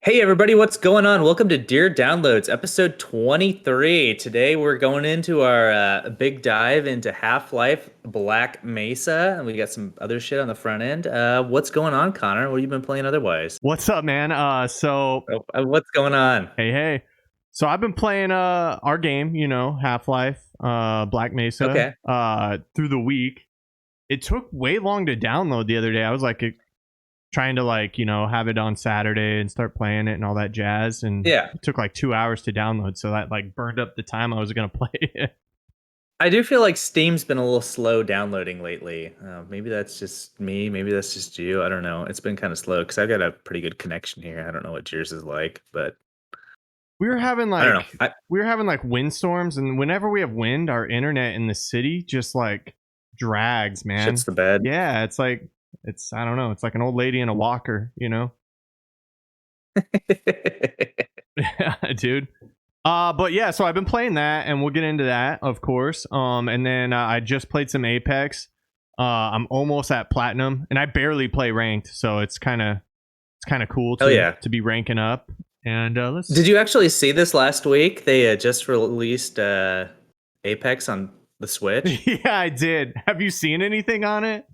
Hey everybody, what's going on? Welcome to Dear Downloads, episode 23. Today we're going into our big dive into Half-Life Black Mesa, and we got some other shit on the front end. What's going on, Connor? What have you been playing otherwise? What's up, man? What's going on? Hey. So I've been playing our game, Half-Life, Black Mesa, Okay. through the week. It took way long to download the other day. I was trying to have it on Saturday and start playing it and all that jazz, and Yeah. it took like 2 hours to download, so that burned up the time I was gonna play it. I do feel like Steam's been a little slow downloading lately. Maybe that's just me. Maybe that's just you. I don't know. It's been kind of slow because I've got a pretty good connection here. I don't know what yours is like, but We were having I don't know. windstorms, and whenever we have wind, our internet in the city just drags, man. Shit's the bed. Yeah, it's I don't know, it's like an old lady in a walker. Yeah, dude. But yeah, so I've been playing that, and we'll get into that, of course. And then I just played some Apex. I'm almost at platinum, and I barely play ranked, so it's kind of cool Oh yeah. to be ranking up. And let's. Did you actually see this last week? They just released Apex on the Switch. Yeah, I did. Have you seen anything on it?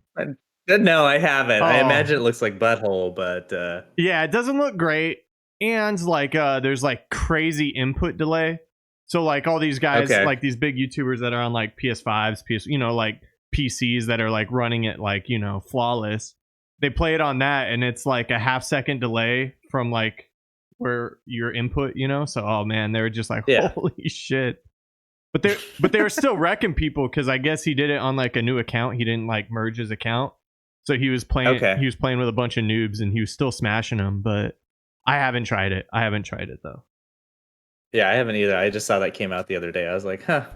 No, I haven't. I Oh. imagine it looks like butthole, but Yeah, it doesn't look great, and there's crazy input delay. So all these guys, okay. these big YouTubers that are on PS5s, PCs that are running it flawless. They play it on that, and it's like a half-second delay from where your input, So oh man, they were just like, Yeah. holy shit. But they were still wrecking people because I guess he did it on a new account. He didn't merge his account. So he was playing. Okay. He was playing with a bunch of noobs, and he was still smashing them. But I haven't tried it. Though. Yeah, I haven't either. I just saw that came out the other day. I was like, huh.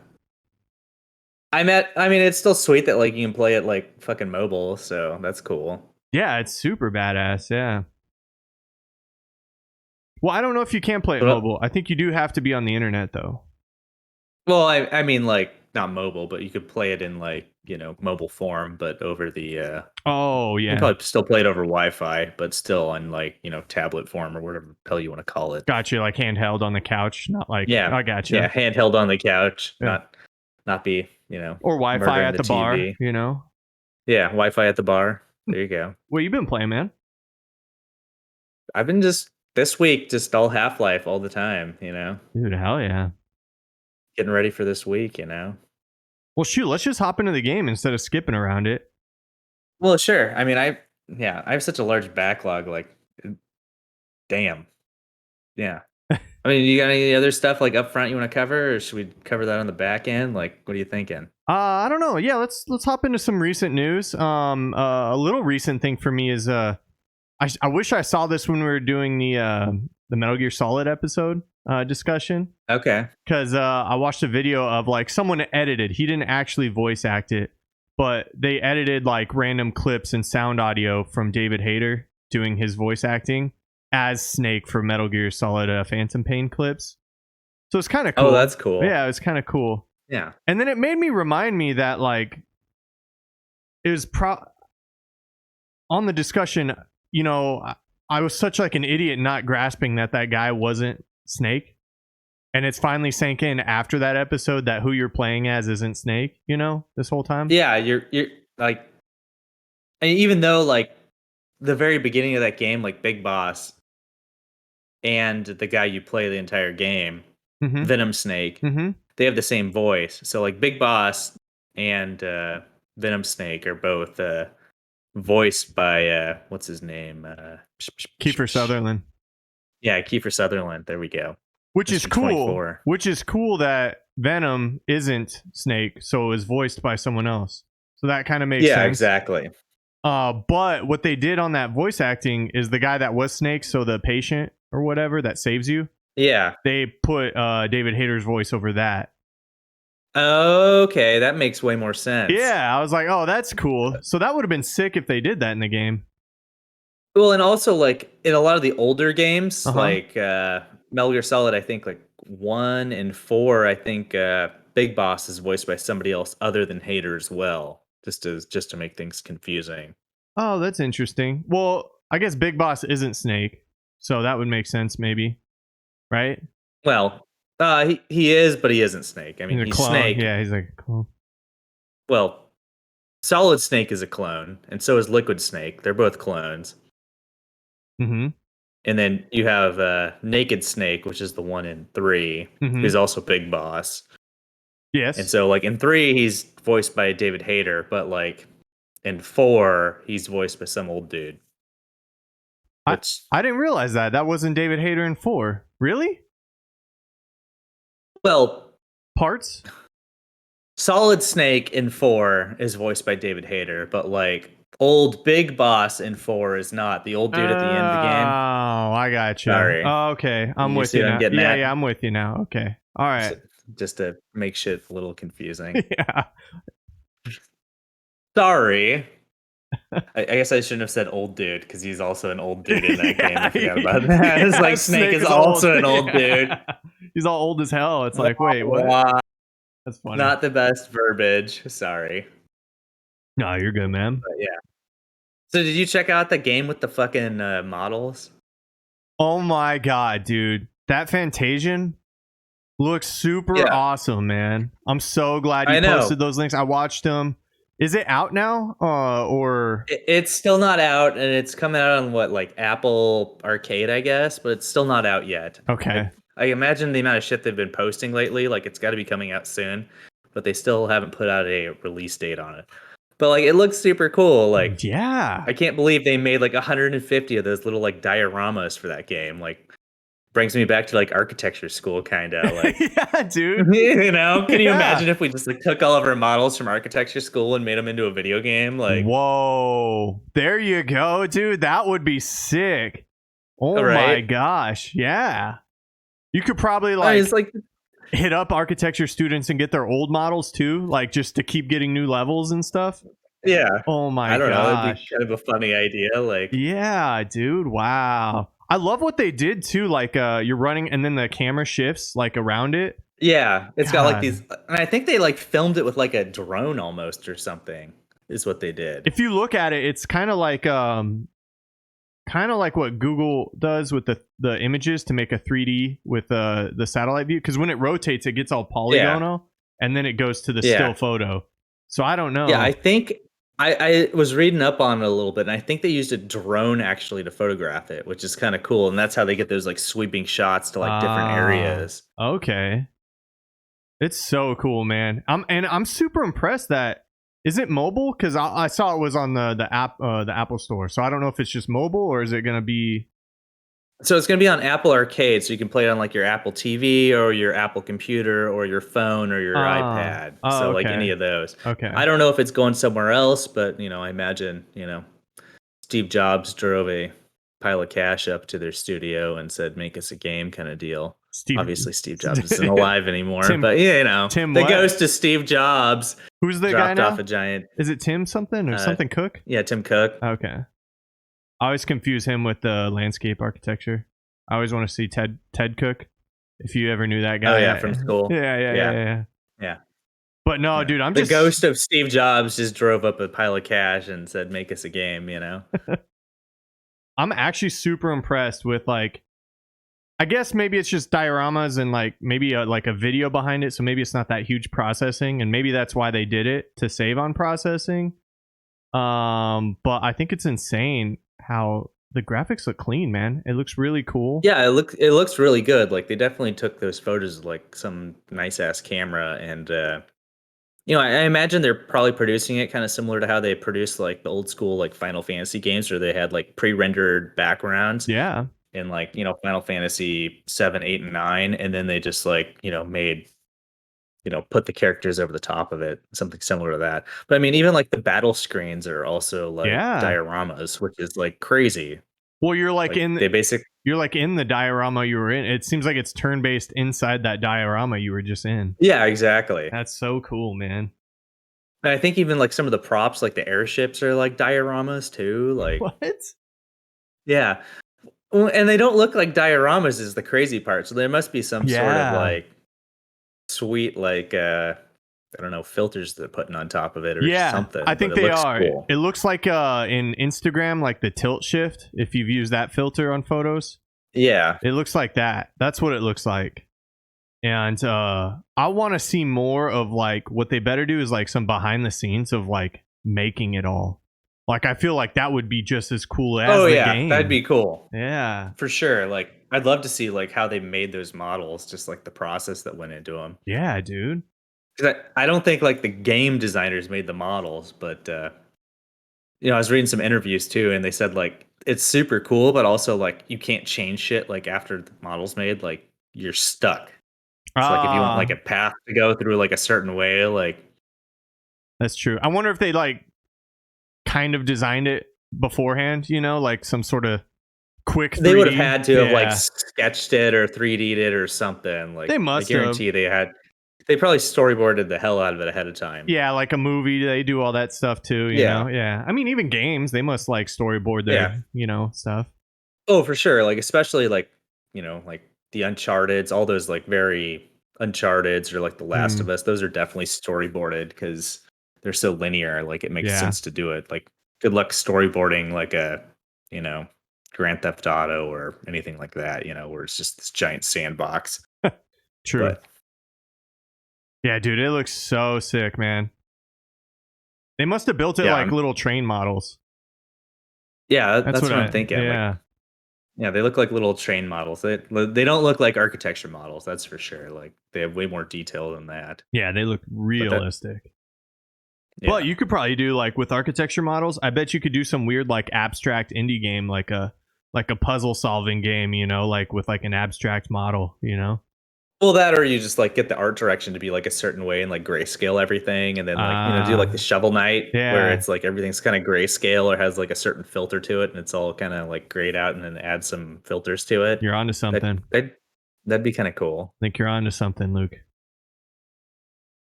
I mean, it's still sweet that you can play it fucking mobile, so that's cool. Yeah, it's super badass. Yeah. Well, I don't know if you can play it But, mobile. I think you do have to be on the internet though. Well, I mean, not mobile, but you could play it in mobile form, but over the Oh you yeah. can probably still play it over Wi-Fi, but still on tablet form or whatever the hell you want to call it. Gotcha, handheld on the couch, not Yeah, I gotcha. yeah, handheld on the couch, Yeah. not be or Wi-Fi murdering at the bar, TV. Yeah, Wi-Fi at the bar. There you go. What you been playing, man? I've been this week just all Half-Life all the time. Dude, hell yeah. Getting ready for this week. Well, shoot, let's just hop into the game instead of skipping around it. Well, sure. I mean, I have such a large backlog. Damn. Yeah. I mean, you got any other stuff up front you want to cover, or should we cover that on the back end? What are you thinking? I don't know. Yeah, let's hop into some recent news. A little recent thing for me is I wish I saw this when we were doing the Metal Gear Solid episode discussion. Okay. Because I watched a video of someone edited. He didn't actually voice act it, but they edited random clips and sound audio from David Hayder doing his voice acting as Snake for Metal Gear Solid Phantom Pain clips. So it's kind of cool. Oh, that's cool. Yeah, it's kind of cool. Yeah. And then it made me remind me that it was on the discussion, I was such an idiot not grasping that guy wasn't Snake. And it's finally sank in after that episode that who you're playing as isn't Snake, this whole time. Yeah, you're and even though the very beginning of that game, Big Boss and the guy you play the entire game, Mm-hmm. Venom Snake, they have the same voice. So Big Boss and Venom Snake are both voiced by what's his name? Kiefer Sutherland. Yeah, Kiefer Sutherland. There we go. Which is cool. 24. Which is cool that Venom isn't Snake, so it was voiced by someone else. So that kind of makes sense. Yeah, exactly. But what they did on that voice acting is the guy that was Snake, so the patient or whatever that saves you. Yeah. They put David Hayter's voice over that. Okay, that makes way more sense. Yeah, I was like, oh, that's cool. So that would have been sick if they did that in the game. Well, and also in a lot of the older games, Metal Gear Solid, I think 1 and 4, I think Big Boss is voiced by somebody else other than Hayter as well, just to make things confusing. Oh, that's interesting. Well, I guess Big Boss isn't Snake, So that would make sense, maybe, right? Well, he is, but he isn't Snake. I He's mean, a he's clone. Snake. Yeah, he's like a clone. Well, Solid Snake is a clone, and so is Liquid Snake. They're both clones. Mm-hmm. And then you have Naked Snake, which is the one in 3, Mm-hmm. who's also Big Boss. And Yes. so, like, in 3, he's voiced by David Hayter, but, like, in 4, he's voiced by some old dude. I Which, I didn't realize that. That wasn't David Hayter in 4. Really? well, Parts? Solid Snake in 4 is voiced by David Hayter, but, like, old Big Boss in 4 is not. The old Oh, dude at the end of the game. I gotcha. Sorry. Oh, okay. I'm You with see you what I'm now. getting Yeah, at? yeah, I'm with you now. Okay. All right. Just to make shit a little confusing. Yeah. Sorry. I guess I shouldn't have said old dude because he's also an old dude in that game. I forgot about that. It's like Snake is also an old dude. He's all old as hell. It's like, wait, what? Wow. That's funny. Not the best verbiage. Sorry. No, you're good, man. But yeah. So did you check out the game with the fucking models? Oh my god, dude. That Fantasian looks super awesome, man. I'm so glad you posted those links. I watched them. Is it out now? Or it's still not out, and it's coming out on what, like Apple Arcade, I guess, but it's still not out yet. Okay. I imagine the amount of shit they've been posting lately, like it's got to be coming out soon, but they still haven't put out a release date on it. But like it looks super cool. Like, yeah, I can't believe they made like 150 of those little like dioramas for that game. Like, brings me back to like architecture school, kind of like. Yeah, dude. You know, can you imagine if we just like took all of our models from architecture school and made them into a video game? Like, whoa, there you go, dude. That would be sick. Oh my gosh, yeah. You could probably like hit up architecture students and get their old models too, like just to keep getting new levels and stuff. Yeah. Oh my gosh. I don't know. It'd be kind of a funny idea. Like, yeah, dude. Wow. I love what they did too. Like, you're running and then the camera shifts like around it. Yeah, it's got like these, and I think they like filmed it with like a drone almost or something. Is what they did. If you look at it, it's kind of like what Google does with the images to make a 3D with the satellite view. Because when it rotates, it gets all polygonal, and then it goes to the still photo. So I don't know. Yeah, I think I was reading up on it a little bit, and I think they used a drone actually to photograph it, which is kind of cool. And that's how they get those like sweeping shots to like different areas. Okay, it's so cool, man. I'm super impressed that. Is it mobile? Because I saw it was on the Apple Store. So I don't know if it's just mobile or is it going to be. So it's going to be on Apple Arcade, so you can play it on like your Apple TV or your Apple computer or your phone or your iPad. So like any of those. Okay. I don't know if it's going somewhere else, but I imagine Steve Jobs drove a pile of cash up to their studio and said, "Make us a game," kind of deal. Obviously, Steve Jobs isn't alive anymore, but Tim the ghost of Steve Jobs. Who's the guy now? Off a giant. Is it Tim something or something Cook? Yeah, Tim Cook. Okay. I always confuse him with the landscape architecture. I always want to see Ted Cook. If you ever knew that guy. Oh yeah, from school. Yeah. But no, dude, the ghost of Steve Jobs just drove up a pile of cash and said, "Make us a game." I'm actually super impressed with like. I guess maybe it's just dioramas and like maybe like a video behind it, so maybe it's not that huge processing, and maybe that's why they did it to save on processing. But I think it's insane how the graphics look clean, man. It looks really cool. Yeah, it looks really good. Like they definitely took those photos with like some nice ass camera, and I imagine they're probably producing it kind of similar to how they produced like the old school like Final Fantasy games, where they had like pre-rendered backgrounds. Yeah. In like Final Fantasy 7, 8, and 9, and then they just like made put the characters over the top of it, something similar to that. But I mean, even like the battle screens are also like dioramas, which is like crazy. Well, you're like in you're like in the diorama you were in. It seems like it's turn-based inside that diorama you were just in. Yeah, exactly. That's so cool, man. And I think even like some of the props, like the airships, are like dioramas too. Like what? Yeah. And they don't look like dioramas is the crazy part. So there must be some sort of like sweet, like, I don't know, filters they're putting on top of it or something. I think they are. Cool. It looks like in Instagram, like the tilt shift, if you've used that filter on photos. Yeah. It looks like that. That's what it looks like. And I want to see more of like what they better do is like some behind the scenes of like making it all. Like I feel like that would be just as cool as Oh the yeah, that'd game. be cool. Yeah. For sure. Like I'd love to see like how they made those models, just like the process that went into them. Yeah, dude. 'Cause I don't think like the game designers made the models, but I was reading some interviews too, and they said like it's super cool, but also like you can't change shit like after the model's made, like you're stuck. So like if you want like Ah, a path to go through like a certain way, like that's true. I wonder if they like kind of designed it beforehand, like some sort of quick they would have 3D. had to have like Yeah. sketched it or 3D'd it or something. They Like I must have. guarantee they probably storyboarded the hell out of it ahead of time. Yeah, like a movie, they do all that stuff too, Yeah. Yeah. I mean, even games, they must like storyboard Yeah. their, stuff. Oh, for sure. Like especially like, like the Uncharted's, all those like very Uncharted's or like The Last Mm, of Us, those are definitely storyboarded because they're so linear. Like it makes yeah, sense to do it. Like good luck storyboarding like a, you know, Grand Theft Auto or anything like that, where it's just this giant sandbox. true. But Yeah, dude, it looks so sick, man. They must have built it yeah, like little train models. yeah, That's that's what what I'm thinking. Like, yeah. yeah, they look like little train models. They don't look like architecture models, that's for sure. Like they have way more detail than that. Yeah, they look But that, realistic. But yeah. you could probably do like with architecture models, I bet you could do some weird like abstract indie game like a puzzle solving game, like with like an abstract model. Well, that or you just like get the art direction to be like a certain way and like grayscale everything, and then like do like the Ah, Shovel Knight where yeah. it's like everything's kind of grayscale or has like a certain filter to it, and it's all kind of like grayed out, and then add some filters to it. You're onto That something. that that'd be kind of cool. I think you're onto something, Luke.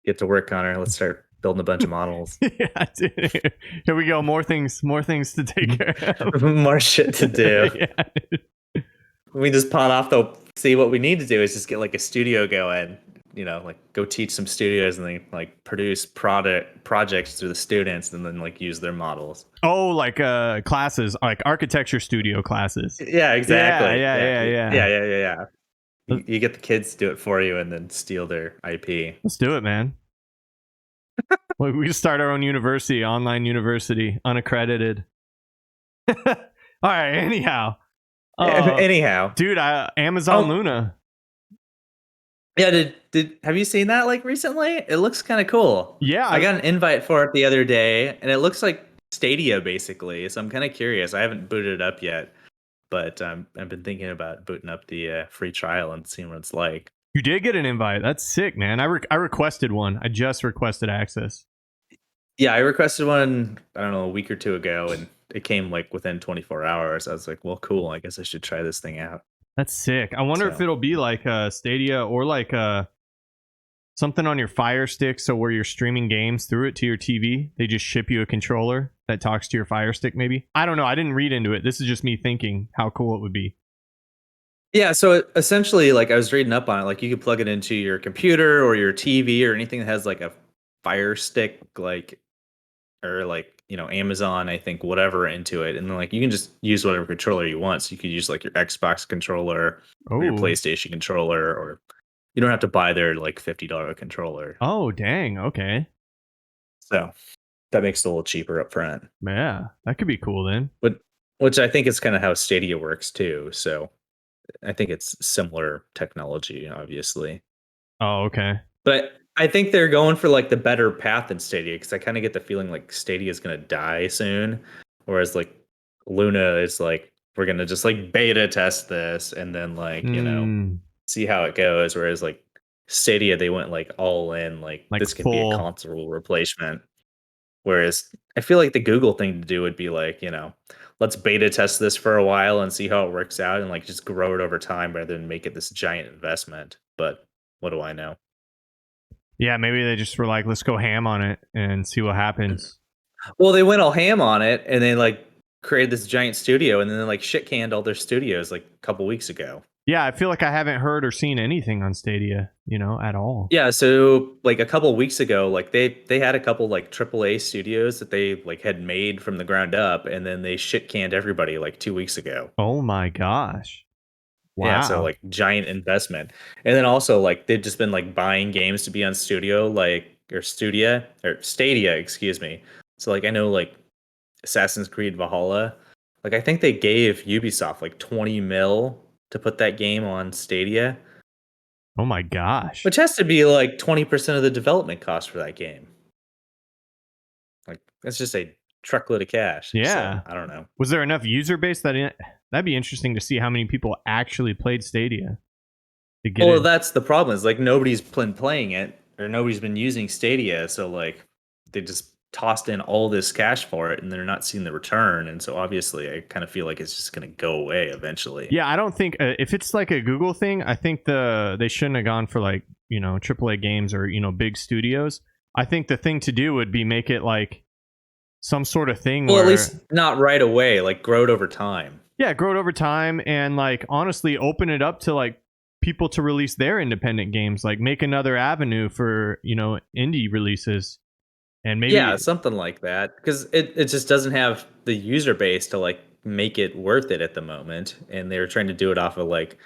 Get to work, Connor. Let's start building a bunch of models. Yeah, dude. Here we go. More things to take care of. More shit to do. Yeah. We just pawn off the see what we need to do is just get like a studio going, like go teach some studios and then like produce product projects through the students and then like use their models. Oh, like classes, like architecture studio classes. Yeah, Yeah, exactly. yeah, yeah, Exactly. yeah. Yeah. You get the kids to do it for you and then steal their IP. Let's do it, man. We just start our own university, online university, unaccredited. All right. Anyhow, Anyhow, dude, Amazon oh Luna. yeah, did have you seen that like recently? It looks kind of cool. Yeah, I got an invite for it the other day, and it looks like Stadia basically. So I'm kind of curious. I haven't booted it up yet, but I've been thinking about booting up the free trial and seeing what it's like. you did get an invite. That's sick, man. I requested one. I just requested access. Yeah, I requested one, I don't know, a week or two ago, and it came like within 24 hours. I was like, well, cool. I guess I should try this thing out. That's sick. I wonder if So, it'll be like Stadia or like something on your Fire Stick, so where you're streaming games through it to your TV, they just ship you a controller that talks to your Fire Stick. Maybe, I don't know. I didn't read into it. This is just me thinking how cool it would be. yeah, so essentially, like I was reading up on it, like you could plug it into your computer or your TV or anything that has like a Fire Stick, like or like Amazon, I think, whatever into it, and then like you can just use whatever controller you want. So you could use like your Xbox controller or your Oh, PlayStation controller, or you don't have to buy their like $50 controller. oh, dang. Okay, So that makes it a little cheaper up front. yeah, that could be cool then. But which I think is kind of how Stadia works too. So I think it's similar technology, obviously. Oh, okay. But I think they're going for like the better path than Stadia because I kind of get the feeling like Stadia is gonna die soon, whereas like Luna is like we're gonna just like beta test this and then like Hmm. see how it goes. Whereas like Stadia, they went like all in, like Like this can be a full. console replacement. Whereas I feel like the Google thing to do would be like, let's beta test this for a while and see how it works out and like just grow it over time rather than make it this giant investment. But what do I know? Yeah, maybe they just were like, let's go ham on it and see what happens. Well, they went all ham on it and they like created this giant studio and then like shit canned all their studios like a couple weeks ago. Yeah, I feel like I haven't heard or seen anything on Stadia, at all. Yeah, so like a couple weeks ago, like they had a couple like AAA studios that they like had made from the ground up and then they shit canned everybody like 2 weeks ago. Oh my gosh. Yeah, so Wow. like giant investment. And then also like they've just been like buying games to be on studio like or Studia or Stadia, excuse me. So like I know like Assassin's Creed Valhalla, like I think they gave Ubisoft like 20 mil to put that game on Stadia, Oh my gosh. which has to be like 20% of the development cost for that game. Like that's just a truckload of cash. So, Yeah. I don't know. Was there enough user base that'd be interesting to see how many people actually played Stadia to get Well, it? that's the problem. Is like nobody's been playing it or nobody's been using Stadia, so like they just tossed in all this cash for it and they're not seeing the return, and so obviously I kind of feel like it's just going to go away eventually. Yeah, I don't think if it's like a Google thing, I think they shouldn't have gone for like, AAA games or, big studios. I think the thing to do would be make it like some sort of thing Well, at where, least not right away, like grow it over time. yeah, grow it over time and like honestly open it up to like people to release their independent games, like make another avenue for, indie releases and Yeah, maybe. something like that because it just doesn't have the user base to like make it worth it at the moment, and they were trying to do it off of like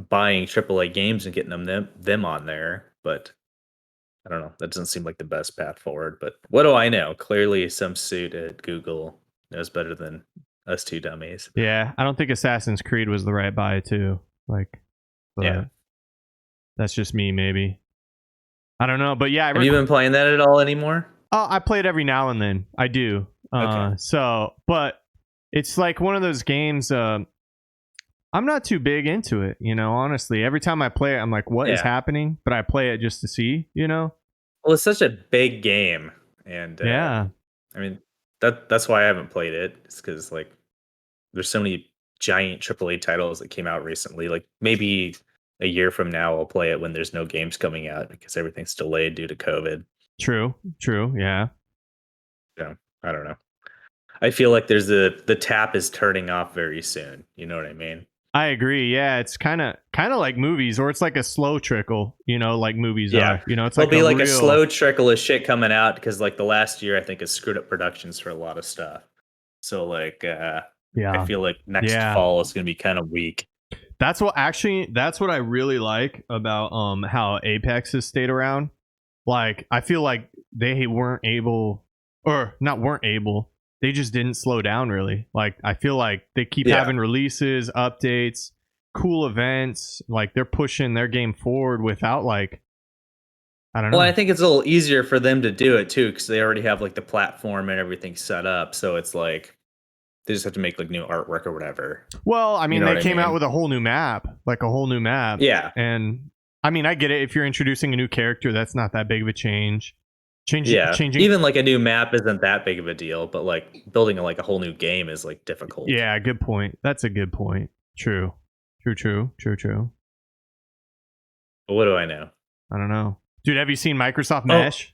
buying AAA games and getting them on there, but I don't know. That doesn't seem like the best path forward, but what do I know? Clearly, some suit at Google knows better than us two dummies. Yeah, I don't think Assassin's Creed was the right buy too. Like, Yeah. but that's just me, maybe. I don't know, but yeah, Have you been playing that at all anymore? I play it every now and then. I do. Okay. But it's like one of those games. I'm not too big into it, honestly. Every time I play it, I'm like, what is Yeah. happening? But I play it just to see. Well, it's such a big game, and Yeah, I mean that's why I haven't played it. It's because like there's so many giant AAA titles that came out recently. Like maybe a year from now, I'll play it when there's no games coming out because everything's delayed due to COVID. true. Yeah. So I don't know. I feel like the tap is turning off very soon. You know what I mean? I agree. Yeah, it's kind of like movies, or it's like a slow trickle, like movies Yeah. are. It's There'll like be a like a real. slow trickle of shit coming out because like the last year I think has screwed up productions for a lot of stuff. So like I Yeah. feel like next Yeah. fall is gonna be kind of weak. That's what I really like about how Apex has stayed around. Like I feel like they weren't able, or not weren't able, they just didn't slow down really. Like I feel like they keep Yeah. having releases, updates, cool events, like they're pushing their game forward without like, I don't Well, I know. think it's a little easier for them to do it too because they already have like the platform and everything set up. So it's like they just have to make like new artwork or whatever. Well, I You mean know they what I came out mean? with a whole new map, like a whole new map. Yeah. And I mean I get it, if you're introducing a new character, that's not that big of a change. Yeah. Changing. Even like a new map isn't that big of a deal, but like building like a whole new game is like difficult. Yeah, good point. That's a good point. True. True. But what do I know? I don't know. Dude, have you seen Microsoft Oh, Mesh?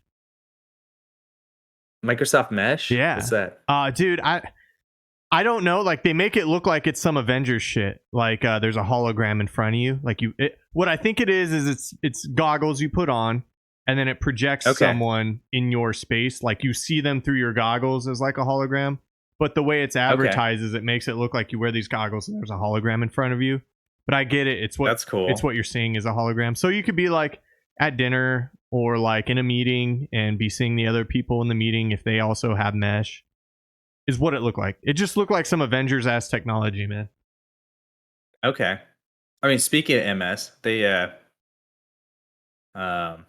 Microsoft Mesh? What's Yeah. that? Dude, I don't know. Like they make it look like it's some Avengers shit. Like there's a hologram in front of you. Like what I think it is it's goggles you put on, and then it projects Okay. someone in your space. Like you see them through your goggles as like a hologram. But the way it's Okay. advertised is it makes it look like you wear these goggles and there's a hologram in front of you. But I get it. That's It's cool. what you're seeing is a hologram. So you could be like at dinner or like in a meeting and be seeing the other people in the meeting if they also have mesh, is what it looked like. It just looked like some Avengers ass technology, man. Okay. I mean, speaking of MS, um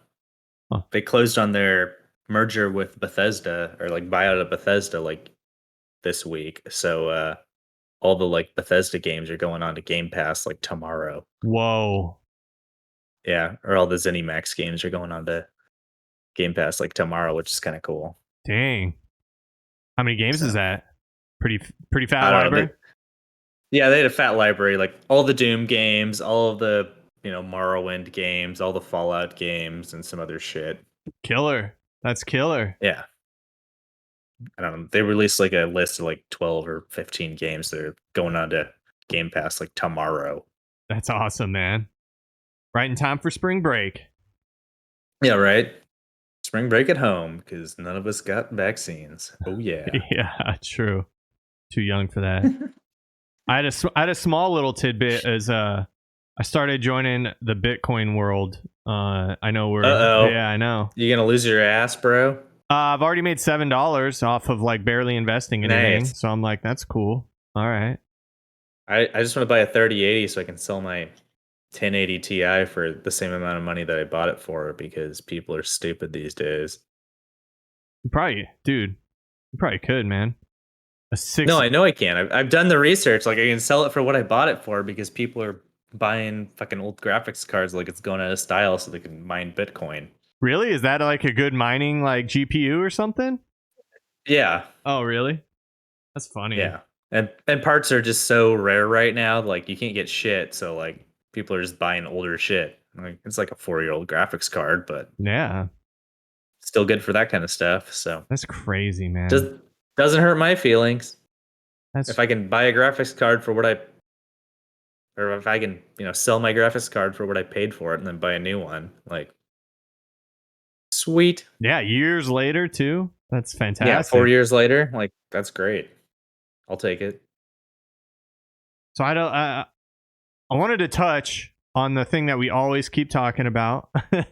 Huh. they closed on their merger with Bethesda or like buyout of Bethesda like this week. So all the like Bethesda games are going on to Game Pass like tomorrow. Whoa. Yeah, or all the ZeniMax games are going on to Game Pass like tomorrow, which is kind of cool. Dang. How many games is So that? Pretty fat I don't know. library. Yeah, they had a fat library, like all the Doom games, all of the Morrowind games, all the Fallout games, and some other shit. Killer. That's killer. Yeah, I don't know. They released like a list of like 12 or 15 games that are going on to Game Pass like tomorrow. That's awesome, man. Right in time for spring break. Yeah, right. Spring break at home because none of us got vaccines. Oh yeah. Yeah, true. Too young for that. I had a small little tidbit as I started joining the Bitcoin world. I know Uh-oh. yeah, I know. You gonna lose your ass, bro? I've already made $7 off of like barely investing anything, Nice. so I'm like, that's cool. All right. I just want to buy a 3080 so I can sell my 1080 Ti for the same amount of money that I bought it for because people are stupid these days. Dude, you probably could, man. A No, six. I know I can. I've done the research. Like I can sell it for what I bought it for because people are buying fucking old graphics cards like it's going out of style so they can mine Bitcoin. Really? Is that like a good mining like GPU or something? Yeah, Oh, really? That's funny. yeah. And parts are just so rare right now. Like you can't get shit. So like people are just buying older shit. Like it's like a 4-year-old graphics card, but Yeah, still good for that kind of stuff. So that's crazy, man. just doesn't hurt my feelings That's if I can buy a graphics card for what I or if I can, sell my graphics card for what I paid for it and then buy a new one. Like sweet. yeah. Years later too. That's Yeah, 4 fantastic. years later, like that's great. I'll take it. So I don't. I wanted to touch on the thing that we always keep talking about,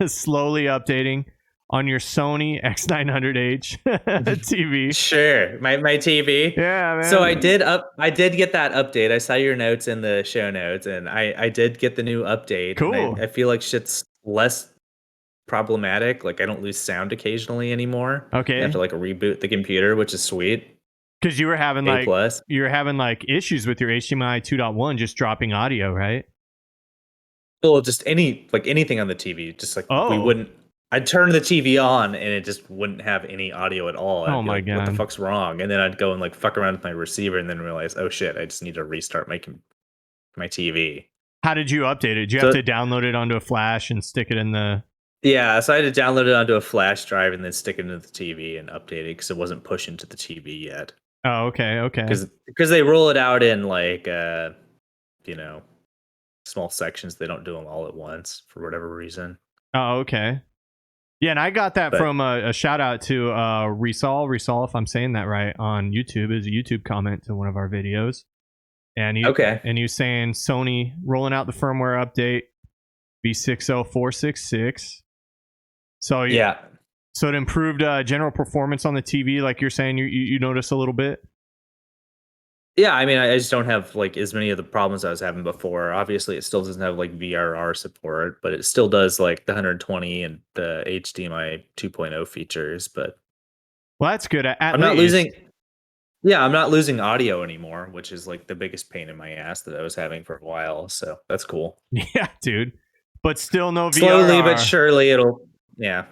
slowly updating on your Sony X900H TV. Sure. My TV. Yeah, So man. I did get that update. I saw your notes in the show notes and I did get the new update and Cool. I feel like shit's less problematic. Like I don't lose sound occasionally anymore. I have Okay. to like reboot the computer, which is sweet. Because A plus. you were having like issues with your HDMI 2.1 just dropping audio, right? Well, just anything on the TV. Just like we Oh. wouldn't. I'd turn the TV on and it just wouldn't have any audio at all. Oh I'd be my like, "What the god. fuck's wrong?" And then I'd go and like fuck around with my receiver and then realize, "Oh shit, I just need to restart my TV." How did you update it? Did you have So to download it onto a flash and stick it in the? yeah, so I had to download it onto a flash drive and then stick it into the TV and update it because it wasn't pushing to the TV yet. Oh, okay, okay. Because they roll it out in like you know small sections. They don't do them all at once for whatever reason. Oh, okay. Yeah, and I got that But from a shout out to Risal, if I'm saying that right, on YouTube. It was a YouTube comment to one of our videos. okay, And you saying Sony rolling out the firmware update V60466. yeah. So it improved general performance on the TV, like you're saying you notice a little bit. Yeah, I mean, I just don't have like as many of the problems I was having before. Obviously, it still doesn't have like VRR support, but it still does like the 120 and the HDMI 2.0 features. But Well, that's good at I'm not least. losing. Yeah, I'm not losing audio anymore, which is like the biggest pain in my ass that I was having for a while. So that's cool. Yeah, dude. But still no Slowly but VRR. surely, it'll. Yeah,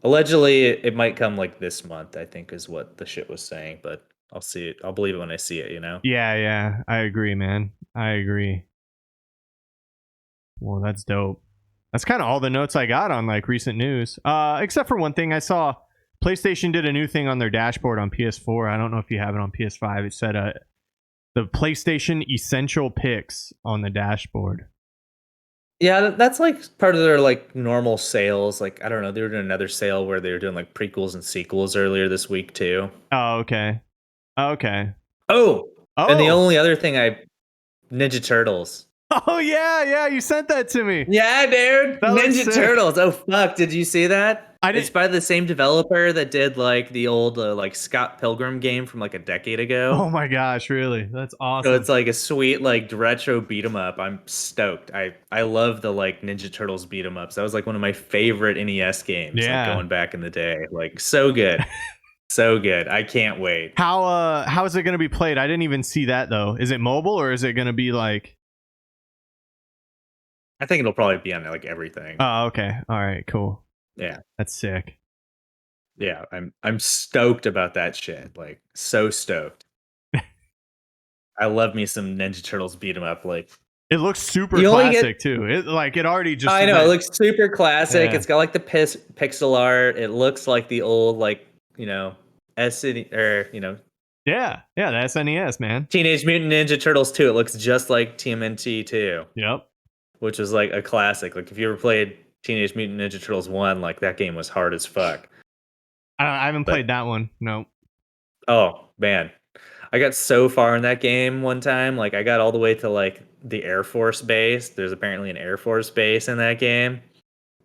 allegedly, it might come like this month. I think is what the shit was saying, but I'll see it. I'll believe it when I see it. Yeah, yeah. I agree, man. I agree. Well, that's dope. That's kind of all the notes I got on like recent news. Except for one thing I saw PlayStation did a new thing on their dashboard on PS4. I don't know if you have it on PS5. It said the PlayStation Essential Picks on the dashboard. Yeah, that's like part of their like normal sales. Like I don't know, they were doing another sale where they were doing like prequels and sequels earlier this week too. Oh, okay. Okay. Oh, and the Oh. only other thing Ninja Turtles. Oh yeah, yeah, you sent that to me. Yeah, dude, That looks Ninja sick. Turtles. Oh fuck, did you see that? I It's didn't. by the same developer that did like the old like Scott Pilgrim game from like a decade ago. Oh my gosh, really? That's So awesome. it's like a sweet like retro beat 'em up. I'm stoked. I love the like Ninja Turtles beat 'em ups. That was like one of my favorite NES games, like Yeah. going back in the day. Like so good. So good. I can't wait. How is it going to be played? I didn't even see that though. Is it mobile or is it going to be like? I think it'll probably be on like everything. Oh, okay. All right, cool. Yeah. That's sick. Yeah. I'm stoked about that shit. Like so stoked. I love me some Ninja Turtles beat 'em up. Like It looks super you only get classic too. It already just I know, it looks super classic. Yeah. It's got like the pixel art. It looks like the old like, S or Yeah. Yeah, the SNES, man. Teenage Mutant Ninja Turtles 2. It looks just like TMNT 2, Yep. which was like a classic. Like if you ever played Teenage Mutant Ninja Turtles 1, like that game was hard as fuck. I haven't But played that one. No. oh man, I got so far in that game one time. Like I got all the way to like the Air Force base. There's apparently an Air Force base in that game,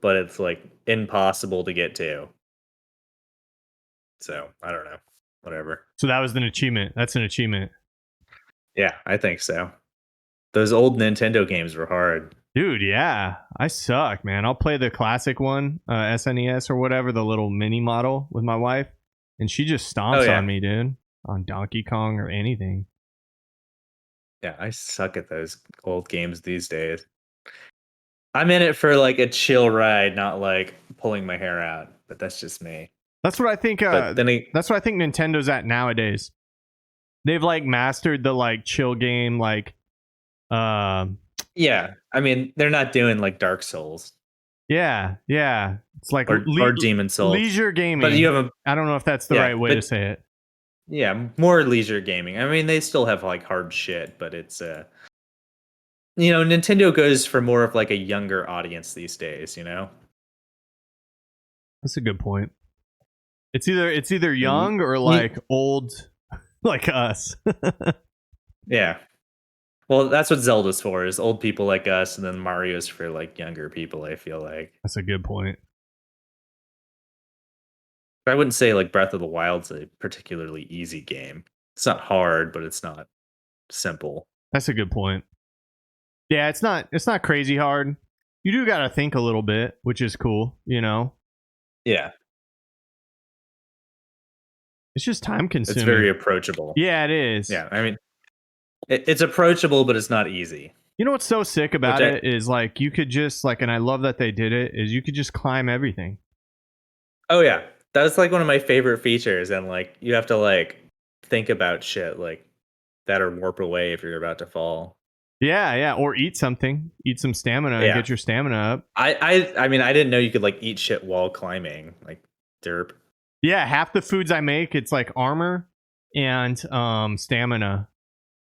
but it's like impossible to get to. So I don't know. Whatever. So that was an achievement. That's an achievement. Yeah, I think so. Those old Nintendo games were hard. Dude, yeah. I suck, man. I'll play the classic one, SNES or whatever, the little mini model with my wife, and she just Oh stomps yeah. on me, dude. On Donkey Kong or anything. Yeah, I suck at those old games these days. I'm in it for like a chill ride, not like pulling my hair out. But that's just me. That's what I think But then that's what I think Nintendo's at nowadays. They've like mastered the like chill game, like yeah, I mean they're not doing like Dark Souls yeah. It's like or Demon Souls, leisure gaming. but you have a I don't know if that's the yeah, right way to say it. yeah, more leisure gaming. I mean they still have like hard shit, but it's Nintendo goes for more of like a younger audience these days. That's a good point. It's either And young or like old, like us. yeah. Well, that's what Zelda's for, is old people like us, and then Mario's for like younger people, I feel like. That's a good point. I wouldn't say like Breath of the Wild's a particularly easy game. It's not hard, but it's not simple. That's a good point. Yeah, it's not crazy hard. You do got to think a little bit, which is cool, Yeah. It's just time consuming. It's very approachable. Yeah, it is. Yeah, I mean it's approachable, but it's not easy. You know what's so sick about it is like you could just like, and I love that they did it, is you could just climb everything. Oh yeah. That's like one of my favorite features, and like you have to like think about shit like that or warp away if you're about to fall. Yeah, or eat something, eat some stamina and get your stamina up. I mean I didn't know you could like eat shit while climbing, like derp. Yeah, half the foods I make, it's like armor and stamina.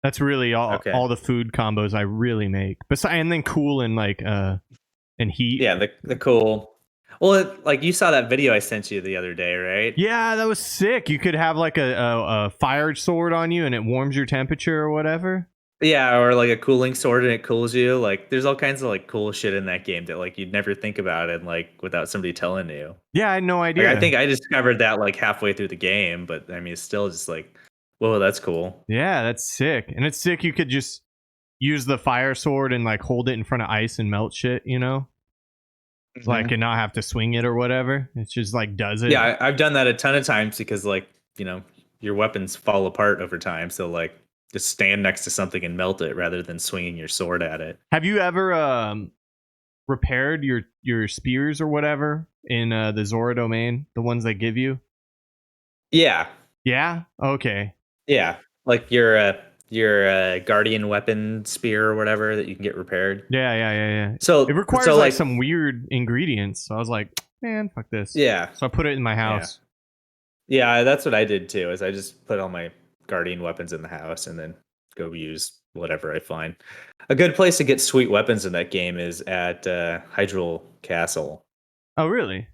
That's really all the food combos I really make. And then cool and like and heat. Yeah, the cool. Well, like you saw that video I sent you the other day, right? Yeah, that was sick. You could have like a fire sword on you and it warms your temperature or whatever. Yeah, or like a cooling sword and it cools you. Like there's all kinds of like cool shit in that game that like you'd never think about it like without somebody telling you. Yeah, I had no idea. Like, I think I discovered that like halfway through the game, but I mean it's still just like, whoa, that's cool. Yeah, that's sick. And it's sick you could just use the fire sword and like hold it in front of ice and melt shit, Mm-hmm. Like and not have to swing it or whatever. It's just like does it. Yeah, I've done that a ton of times because like, your weapons fall apart over time. So like just stand next to something and melt it rather than swinging your sword at it. Have you ever repaired your spears or whatever in the Zora domain, the ones they give you? Yeah. Yeah? Okay. Yeah. Like your guardian weapon spear or whatever that you can get repaired. Yeah. So it requires like some weird ingredients. So I was like, man, fuck this. Yeah. So I put it in my house. Yeah, that's what I did too, is I just put all my guardian weapons in the house and then go use whatever I find. A good place to get sweet weapons in that game is at Hydral Castle. Oh, really?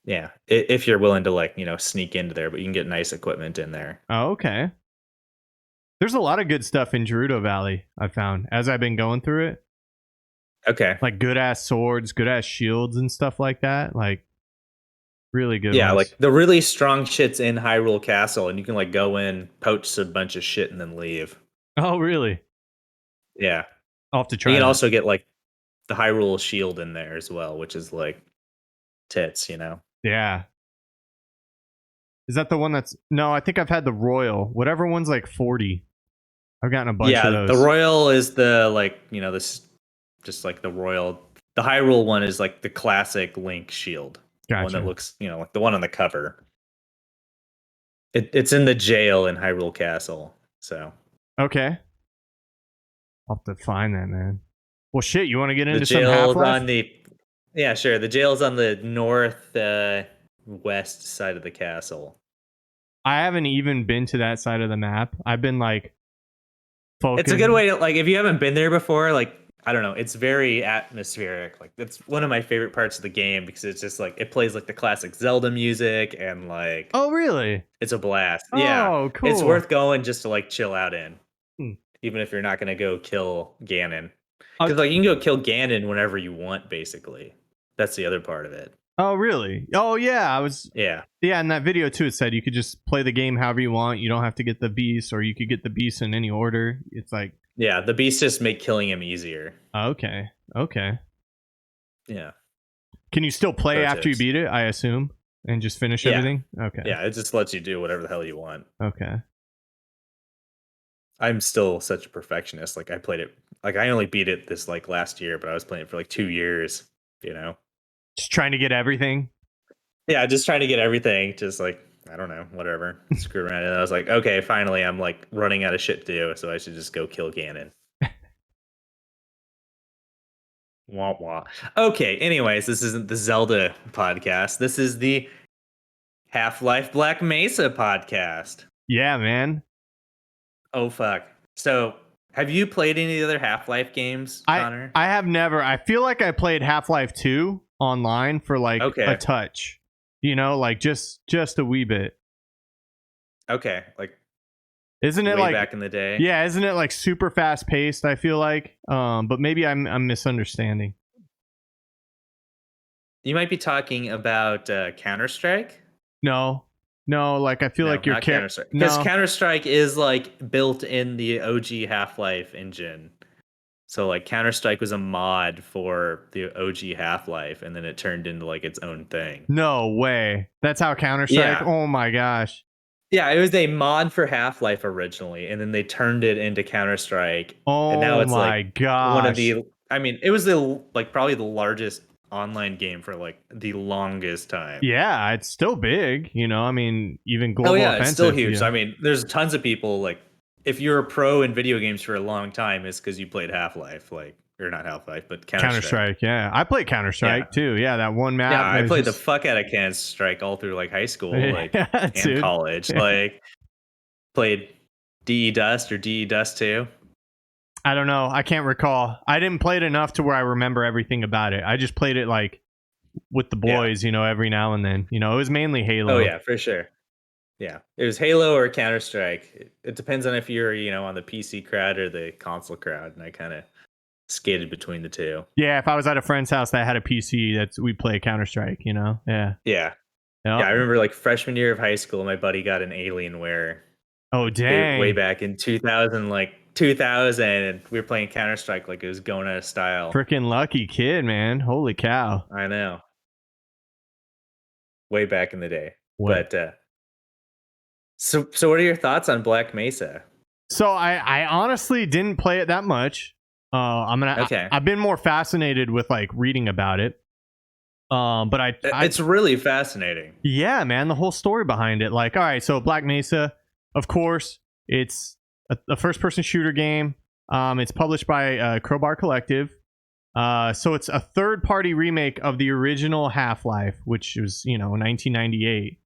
Yeah, if you're willing to like, sneak into there, but you can get nice equipment in there. Oh, okay. There's a lot of good stuff in Gerudo Valley, I found, as I've been going through it. Okay. Like good-ass swords, good-ass shields and stuff like that. Like, really good Yeah, ones. like the really strong shit's in Hyrule Castle, and you can like go in, poach a bunch of shit, and then leave. Oh, really? Yeah. I'll have to try You can that. also get like the Hyrule Shield in there as well, which is like tits, Yeah. Is that the one that's... No, I think I've had the Royal. Whatever one's like 40. I've gotten a bunch of those. Yeah, the Royal is the like, this just like the Royal. The Hyrule one is like the classic Link shield. Gotcha. One that looks, like the one on the cover. It's in the jail in Hyrule Castle. So okay. I'll have to find that, man. Well, shit, you want to get into some jail's Half-Life? on the Yeah, sure. The jail's on the north west side of the castle. I haven't even been to that side of the map. I've been like focused. It's a good way to like if you haven't been there before, like I don't know. It's very atmospheric. Like that's one of my favorite parts of the game because it's just like it plays like the classic Zelda music and like Oh, really? it's a blast. Yeah, Oh, it's cool. worth going just to like chill out in, Hmm. even if you're not gonna go kill Ganon. Uh, Because like you can go kill Ganon whenever you want, basically. That's the other part of it. oh, really? Oh, yeah. I was. Yeah, Yeah, in that video too, it said you could just play the game however you want. You don't have to get the beast, or you could get the beast in any order. It's like, yeah. The beasts just make killing him easier. okay, okay. Yeah. Can you still play Pro after you tips. beat it? I assume, and just finish Yeah, everything. Okay, yeah. It just lets you do whatever the hell you want. okay. I'm still such a perfectionist. Like I played it. Like I only beat it this like last year, but I was playing it for like 2 years. You know. Just trying to get everything. Yeah, just trying to get everything. Just like I don't know, whatever. Screw around. And I was like, okay, finally, I'm like running out of shit to do, so I should just go kill Ganon. Wah wah. Okay. Anyways, this isn't the Zelda podcast. This is the Half-Life Black Mesa podcast. Yeah, man. Oh fuck. So, have you played any of the other Half-Life games, I Connor? I have never. I feel like I played Half-Life 2 online for like Okay. a touch. You know, like just a wee bit. Okay, like Isn't it way like back in the day. yeah, isn't it like super fast paced, I feel like. But maybe I'm misunderstanding. You might be talking about Counter-Strike. No. No, like I feel No, like you're not Counter-Strike. Because no. Counter-Strike is like built in the OG Half-Life engine. So like Counter-Strike was a mod for the OG Half-Life, and then it turned into like its own thing. No way. That's how Counter-Strike. Yeah. Oh my gosh. Yeah, it was a mod for Half-Life originally, and then they turned it into Counter-Strike, and now Oh it's like my one of gosh. the I mean, it was the like probably the largest online game for like the longest time. Yeah, it's still big, you know. I mean, even Oh global yeah, it's still offensive, huge. yeah. So, I mean, there's tons of people like if you're a pro in video games for a long time, it's because you played Half-Life, like or not Half-Life, but Counter-Strike. Counter-Strike, yeah. I played Yeah. Counter-Strike too. Yeah, that one Yeah, map I is played the just fuck out of Counter-Strike all through like high school, like yeah, and dude. college. Like played DE Dust or DE Dust 2. I don't know. I can't recall. I didn't play it enough to where I remember everything about it. I just played it like with the Yeah. boys, you know, every now and then. You know, it was mainly Halo. Oh yeah, for sure. Yeah, it was Halo or Counter Strike. It depends on if you're on the PC crowd or the console crowd, and I kind of skated between the two. Yeah, if I was at a friend's house that had a PC, that's we'd play Counter-Strike, you know? Yeah. Yeah, Yep. yeah. I remember like freshman year of high school, my buddy got an Alienware Oh, way dang. back in 2000, like 2000, and we were playing Counter Strike like it was going out of style. Freaking lucky kid, man. Holy cow. I know, way back in the day. What? But so what are your thoughts on Black Mesa? So I honestly didn't play it that much. Okay. I've been more fascinated with like reading about it. But It's really fascinating. yeah, man, the whole story behind it. Like, all right, so Black Mesa, of course, it's a first-person shooter game. It's published by Crowbar Collective. So it's a third-party remake of the original Half-Life, which was 1998.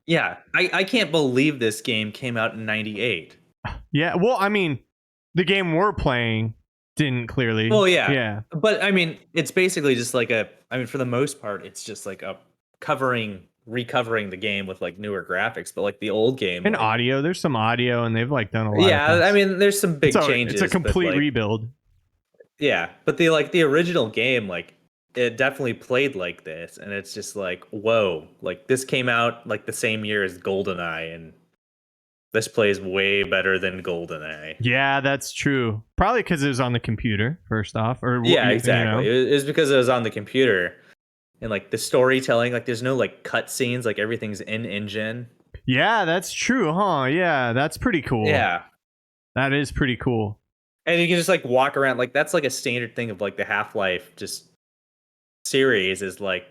Yeah, I can't believe this game came out in 98. Yeah, well, I mean, the game we're playing didn't clearly. Well, yeah. Yeah. But I mean, it's basically just like for the most part, it's just like a recovering the game with like newer graphics, but like the old game And like, audio, there's some audio, and they've like done a lot. yeah, of I things. mean, there's some big changes. It's a complete but, like, rebuild. Yeah, but the original game, like it definitely played like this, and it's just like, whoa, like this came out like the same year as GoldenEye, and this plays way better than GoldenEye. Yeah, that's true. Probably because it was on the computer, first off. Or Yeah, you exactly. know. It was because it was on the computer, and like the storytelling, like there's no like cut scenes, like everything's in engine. Yeah, that's true, huh? Yeah, that's pretty cool. Yeah, That is pretty cool. and you can just like walk around. Like that's like a standard thing of like the Half-Life just series is like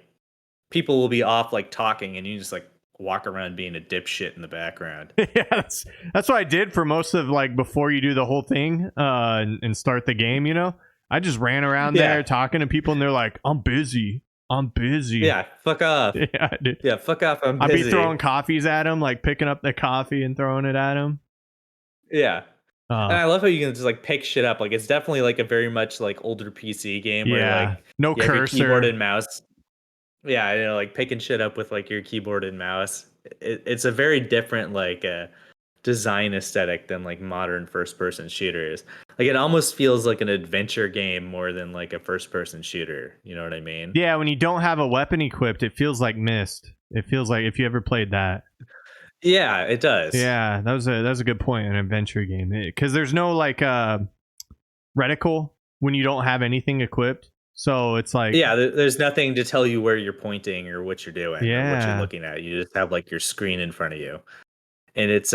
people will be off like talking, and you just like walk around being a dipshit in the background. Yeah, that's what I did for most of like before you do the whole thing and start the game, you know? I just ran around there talking to people and they're like, I'm busy. Yeah, fuck off. Yeah, dude. Yeah, fuck off. I'm I'd busy. be throwing coffees at them, like picking up the coffee and throwing it at them. Yeah. And Uh, I love how you can just like pick shit up. Like it's definitely like a very much like older PC game where yeah, like no you have your keyboard cursor. and mouse. Yeah, like picking shit up with like your keyboard and mouse. It's a very different like design aesthetic than like modern first person shooters. Like it almost feels like an adventure game more than like a first person shooter. You know what I mean? Yeah, when you don't have a weapon equipped, it feels like Myst. It feels like if you ever played that. Yeah, it does. Yeah, that was a good point. An adventure game because there's no like reticle when you don't have anything equipped. So it's like, Yeah, there's nothing to tell you where you're pointing or what you're doing or what you're yeah, looking at. You just have like your screen in front of you. And it's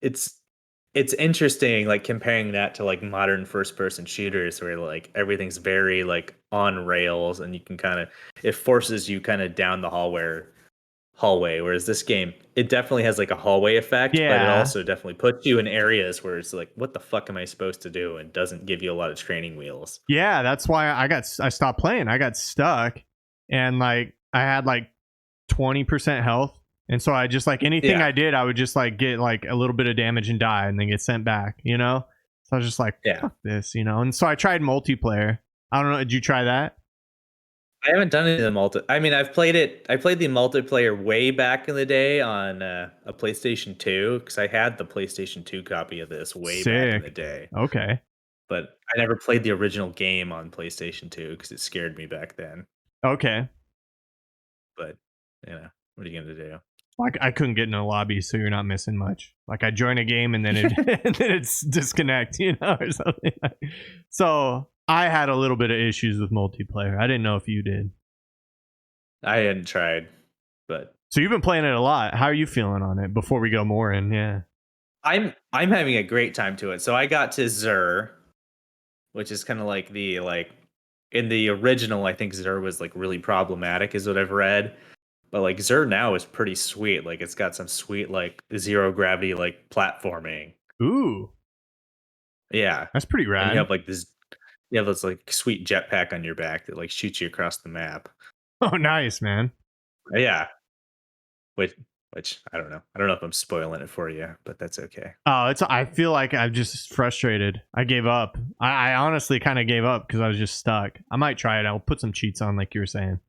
it's interesting like comparing that to like modern first person shooters where like everything's very like on rails and you can kind of it forces you kind of down the hallway, whereas this game it definitely has like a hallway effect, but it yeah, also definitely puts you in areas where it's like what the fuck am I supposed to do and doesn't give you a lot of training wheels. yeah. That's why I stopped playing. I got stuck, and like I had like 20% health, and so I just like anything Yeah, I did, I would just like get like a little bit of damage and die, and then get sent back. So I was just like, yeah. fuck this. And so I tried multiplayer. I don't know. Did you try that? I haven't done any of the multi. I mean, I've played it. I played the multiplayer way back in the day on a PlayStation 2 because I had the PlayStation 2 copy of this way back in the Sick. day. Okay. But I never played the original game on PlayStation 2 because it scared me back then. Okay. But what are you gonna do? Like I couldn't get in a lobby, so you're not missing much. Like I join a game and then it and then it's disconnect, or something. So I had a little bit of issues with multiplayer. I didn't know if you did. I hadn't tried, but So you've been playing it a lot. How are you feeling on it? Before we go more in, yeah. I'm having a great time to it. So I got to Zur, which is kind of like the like in the original. I think Zur was like really problematic, is what I've read. But like Zur now is pretty sweet. Like it's got some sweet like zero gravity like platforming. Ooh, Yeah. that's pretty And rad. you have this like sweet jetpack on your back that like shoots you across the map. Oh, nice, man. Yeah. Which which I don't know. I don't know if I'm spoiling it for you, but that's okay. Oh, it's. I feel like I'm just frustrated. I gave up. I honestly kind of gave up because I was just stuck. I might try it. I'll put some cheats on, like you were saying.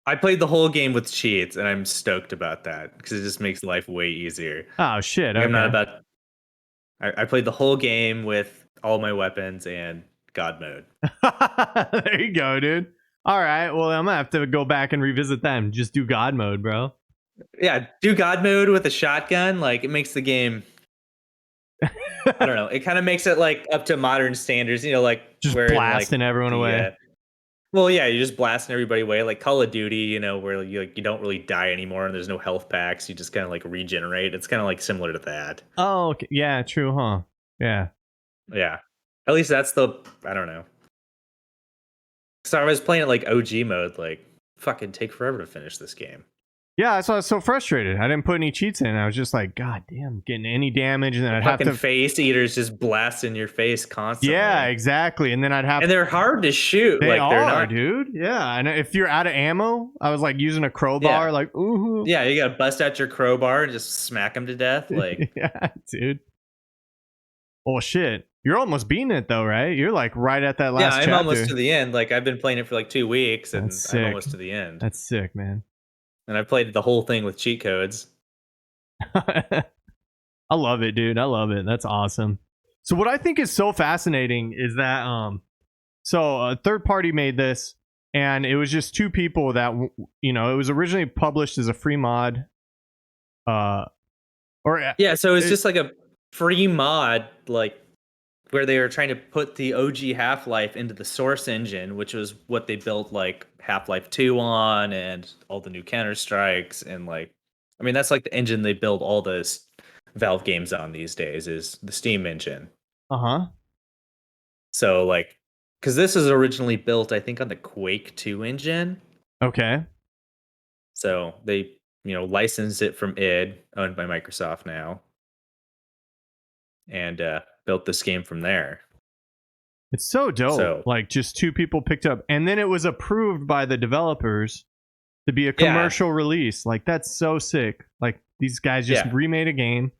I played the whole game with cheats and I'm stoked about that because it just makes life way easier. Oh shit. Like I'm not Okay. about I played the whole game with all my weapons and God mode. There you go, dude. All right. Well, I'm gonna have to go back and revisit them. Just do God mode, bro. Yeah, do God mode with a shotgun, like it makes the game I don't know, it kind of makes it like up to modern standards, like Just where in like blasting everyone the away. well, yeah, you're just blasting everybody away like Call of Duty, where you don't really die anymore and there's no health packs, you just kind of like regenerate. It's kind of like similar to that. Oh, okay. Yeah. True, huh? Yeah. Yeah. At least that's the I don't know. So I was playing it like OG mode, like fucking take forever to finish this game. Yeah, that's why I was so frustrated. I didn't put any cheats in. I was just like, God damn, getting any damage, and then I'd have Fucking to. face eaters just blast in your face Yeah, constantly. exactly. And then I'd have. And they're hard to shoot. They Like they're are, not dude. Yeah, and if you're out of ammo, I was like using a crowbar, yeah. like ooh. Yeah, you gotta bust out your crowbar and just smack them to death. Like Yeah, dude. Well, shit. You're almost beating it though, right? You're like right at that yeah, last I'm almost chapter. to the end. Like I've been playing it for like 2 weeks That's and I'm sick. almost to the end. That's sick, man. And I played the whole thing with cheat codes. I love it, dude. I love it. That's awesome. So what I think is so fascinating is that so a third party made this, and it was just two people that it was originally published as a free mod, uh, or Yeah, so it's it, just like a free mod, like where they were trying to put the OG Half-Life into the Source engine, which was what they built like Half-Life 2 on and all the new Counter-Strikes and like I mean that's like the engine they build all those Valve games on these days is the Steam engine. huh. So like cuz this was originally built I think on the Quake 2 engine. Okay. So they, licensed it from id, owned by Microsoft now, and built this game from there. It's so dope. So Like just two people picked up, and then it was approved by the developers to be a yeah, commercial release. Like that's so sick. Like these guys just yeah. remade a game,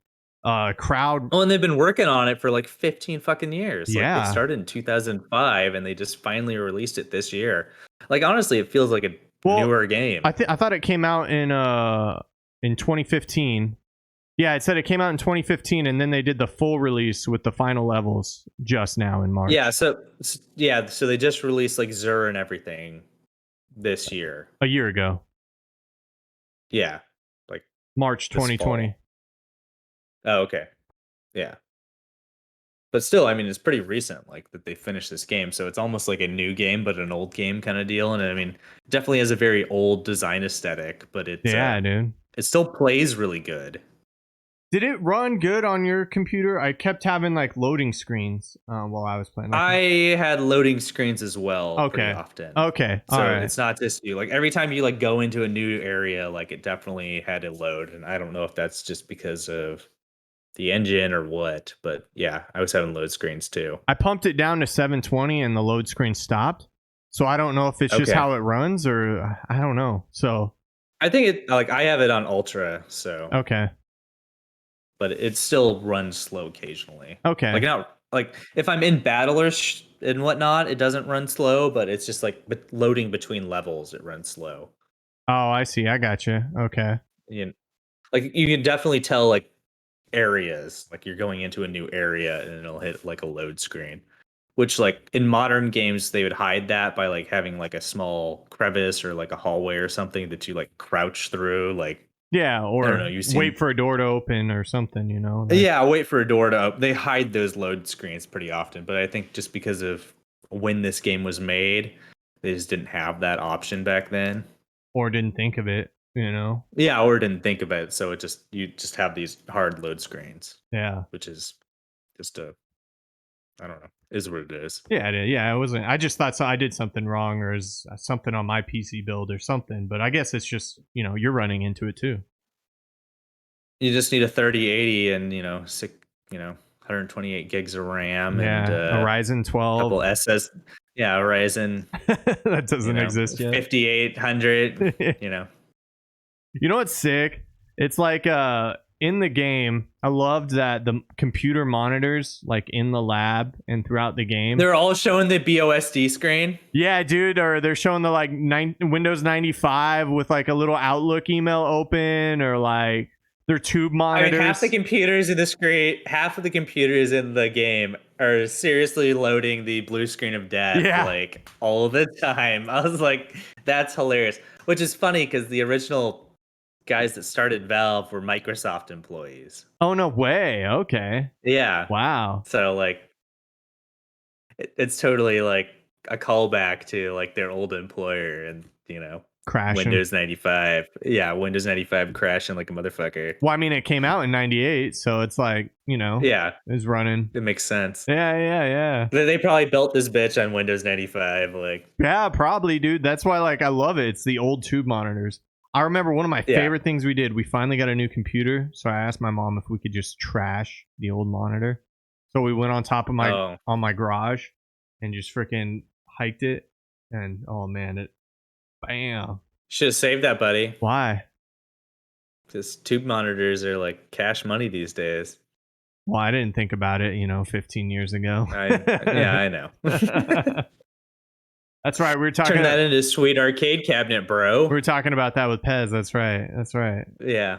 crowd. Oh, and they've been working on it for like 15 fucking years. Like they Yeah. started in 2005 and they just finally released it this year. Like honestly, it feels like a Well, newer game. I thought it came out in 2015. Yeah, it said it came out in 2015, and then they did the full release with the final levels just now in March. So they just released like Zur and everything this year. A year ago, Yeah. Like March this 2020. fall. Oh, okay. Yeah. But still, I mean, it's pretty recent, like that they finished this game. So it's almost like a new game, but an old game kind of deal. And I mean, definitely has a very old design aesthetic, but Yeah, dude. it still plays really good. Did it run good on your computer? I kept having like loading screens while I was playing. Like, I had loading screens as well pretty okay. often. Okay. All So right. it's not just you. Like every time you like go into a new area, like it definitely had to load. And I don't know if that's just because of the engine or what, but yeah, I was having load screens too. I pumped it down to 720 and the load screen stopped. So I don't know if it's just Okay. how it runs or I don't know. So I think it like I have it on ultra, so okay. but it still runs slow occasionally. Okay. Like not like if I'm in battle or and whatnot, it doesn't run slow, but it's just like loading between levels, it runs slow. Oh, I see. I got you. Okay. You like you can definitely tell like areas, like you're going into a new area and it'll hit like a load screen. Which like in modern games they would hide that by like having like a small crevice or like a hallway or something that you like crouch through. Like Yeah, I don't or know, you've wait seen for a door to open or something, you know? Like, yeah, wait for a door to open. They hide those load screens pretty often, but I think just because of when this game was made, they just didn't have that option back then. or didn't think of it, you know? Yeah, or didn't think of it, so it just you just have these hard load screens, Yeah. which is just a I don't know, is what it is. Yeah, it, yeah, it wasn't. I just thought I did something wrong or is something on my PC build or something, but I guess it's just, you know, you're running into it too. You just need a 3080 and you know 128 gigs of RAM and Yeah, a Ryzen a 12. couple SS, yeah, a Ryzen, That doesn't exist yet. 5800, you know. You know what's sick? It's like in the game, I loved that the computer monitors like in the lab and throughout the game. They're all showing the BOSD screen. Yeah, dude, or they're showing the like Windows 95 with like a little Outlook email open or like their tube I monitors. mean, half the computers in the screen, half of the computers in the game are seriously loading the blue screen of death, Yeah. like all the time. I was like, that's hilarious. Which is funny because the original guys that started Valve were Microsoft employees. Oh, no way. Okay. Yeah. Wow. So like, it's totally like a callback to like their old employer, and Crashing. Windows 95. Yeah, Windows 95 crashing like a motherfucker. Well, I mean, it came out in 98, so it's like, you know, Yeah, it's running. it makes sense. Yeah. They probably built this bitch on Windows 95. Like, Yeah, probably, dude. That's why, like, I love it. It's the old tube monitors. I remember one of my favorite things we did. We finally got a new computer, so I asked my mom if we could just trash the old monitor. So we went on top of my garage and just freaking hiked it. And oh man, bam. should have saved that, buddy. Why? Because tube monitors are like cash money these days. Well, I didn't think about it, 15 years ago. I know. That's right. We were talking. Turn that into a sweet arcade cabinet, bro. We were talking about that with Pez. That's right. Yeah.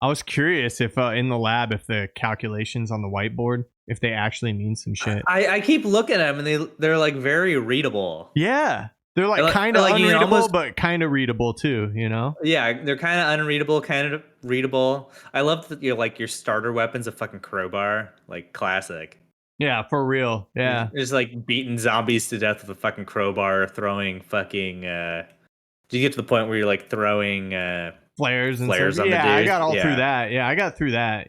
I was curious if in the lab, if the calculations on the whiteboard, if they actually mean some shit. I keep looking at them and they're like very readable. Yeah. They're like kind of unreadable, but kind of readable too, Yeah, they're kind of unreadable, kind of readable. I love that your starter weapon's a fucking crowbar, like classic. Yeah, for real. Yeah. Just like beating zombies to death with a fucking crowbar, throwing fucking do you get to the point where you're like throwing flares on the dude? Yeah, I got all through that. Yeah, I got through that,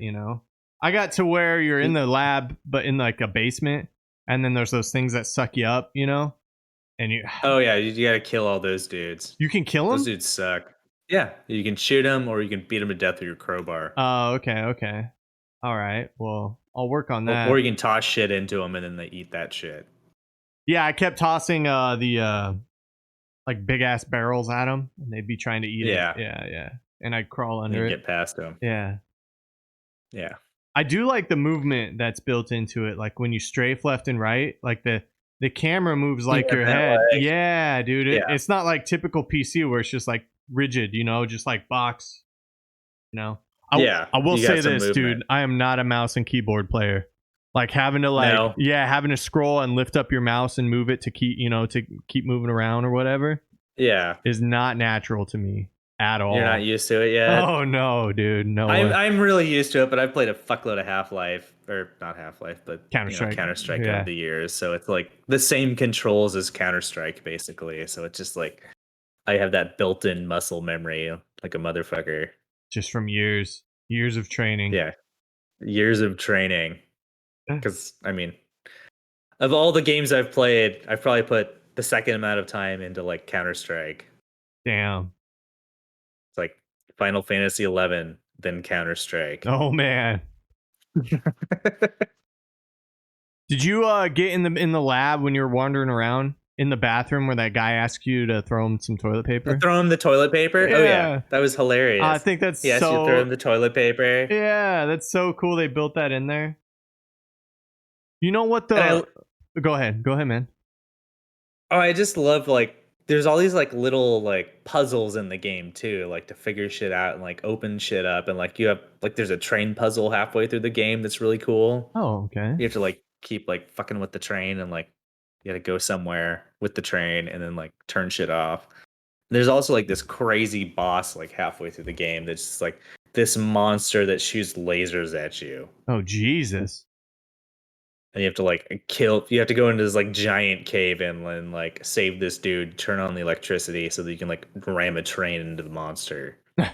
I got to where you're in the lab but in like a basement, and then there's those things that suck you up, and you Oh yeah, you got to kill all those dudes. You can kill them? Those dudes suck. Yeah, you can shoot them or you can beat them to death with your crowbar. Oh, okay. All right. Well, I'll work on that. Or you can toss shit into them and then they eat that shit. Yeah, I kept tossing the like big ass barrels at them, and they'd be trying to eat it. Yeah. and I'd crawl You under it. get past them. Yeah. Yeah. I do like the movement that's built into it. Like when you strafe left and right, like the camera moves like Yeah, your that head. like Yeah, dude. yeah. It's not like typical PC where it's just like rigid, just like box. Yeah. I will You got say some this, movement. dude. I am not a mouse and keyboard player. Like having to No. having to scroll and lift up your mouse and move it to keep moving around or whatever Yeah. is not natural to me at You're not all. used to it yet. Oh no, dude. No I'm way. I'm really used to it, but I've played a fuckload of Half-Life, or not Half-Life, but Counter-Strike. Counter-Strike over Yeah. the years. So it's like the same controls as Counter-Strike basically. So it's just like I have that built-in muscle memory like a motherfucker. Just from years of training. Yeah. Years of training. Cuz I mean, of all the games I've played, I've probably put the second amount of time into like Counter-Strike. Damn. It's like Final Fantasy 11, then Counter-Strike. Oh man. Did you get in the lab when you were wandering around in the bathroom where that guy asked you to throw him some toilet paper? Throw him the toilet paper? Oh yeah, Yeah. that was hilarious. I think that's He asked you to throw him the toilet paper. Yeah, that's so cool they built that in there. You know what And Go ahead, man. I just love like there's all these like little like puzzles in the game too, like to figure shit out and like open shit up, and like you have like there's a train puzzle halfway through the game that's really cool. Oh, okay. You have to like keep like fucking with the train, and like you got to go somewhere with the train and then like turn shit off. There's also like this crazy boss like halfway through the game that's just like this monster that shoots lasers at you. Oh Jesus. And you have to like you have to go into this like giant cave and like save this dude, turn on the electricity so that you can like ram a train into the monster. This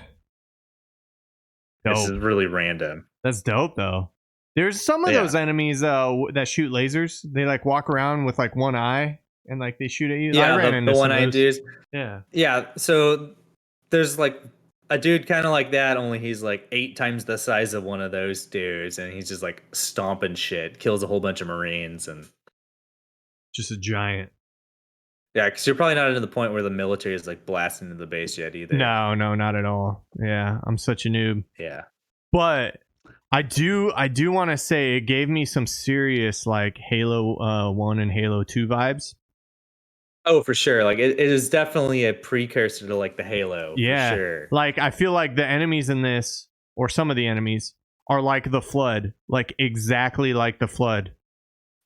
is Dope. really random. That's dope though. There's some of those enemies that shoot lasers. They like walk around with like one eye and like they shoot at you. Yeah, I ran into the some one of eyed those. dudes. Yeah. Yeah, so there's like a dude kind of like that, only he's like 8 times the size of one of those dudes, and he's just like stomping shit, kills a whole bunch of Marines, and Just a giant. yeah, because you're probably not into the point where the military is like blasting into the base yet either. No, not at all. Yeah, I'm such a noob. Yeah. But I do want to say it gave me some serious like Halo 1 and Halo 2 vibes. Oh, for sure. Like it is definitely a precursor to like the Halo. Yeah. For sure. Like I feel like the enemies in this, or some of the enemies, are like the Flood, like exactly like the Flood.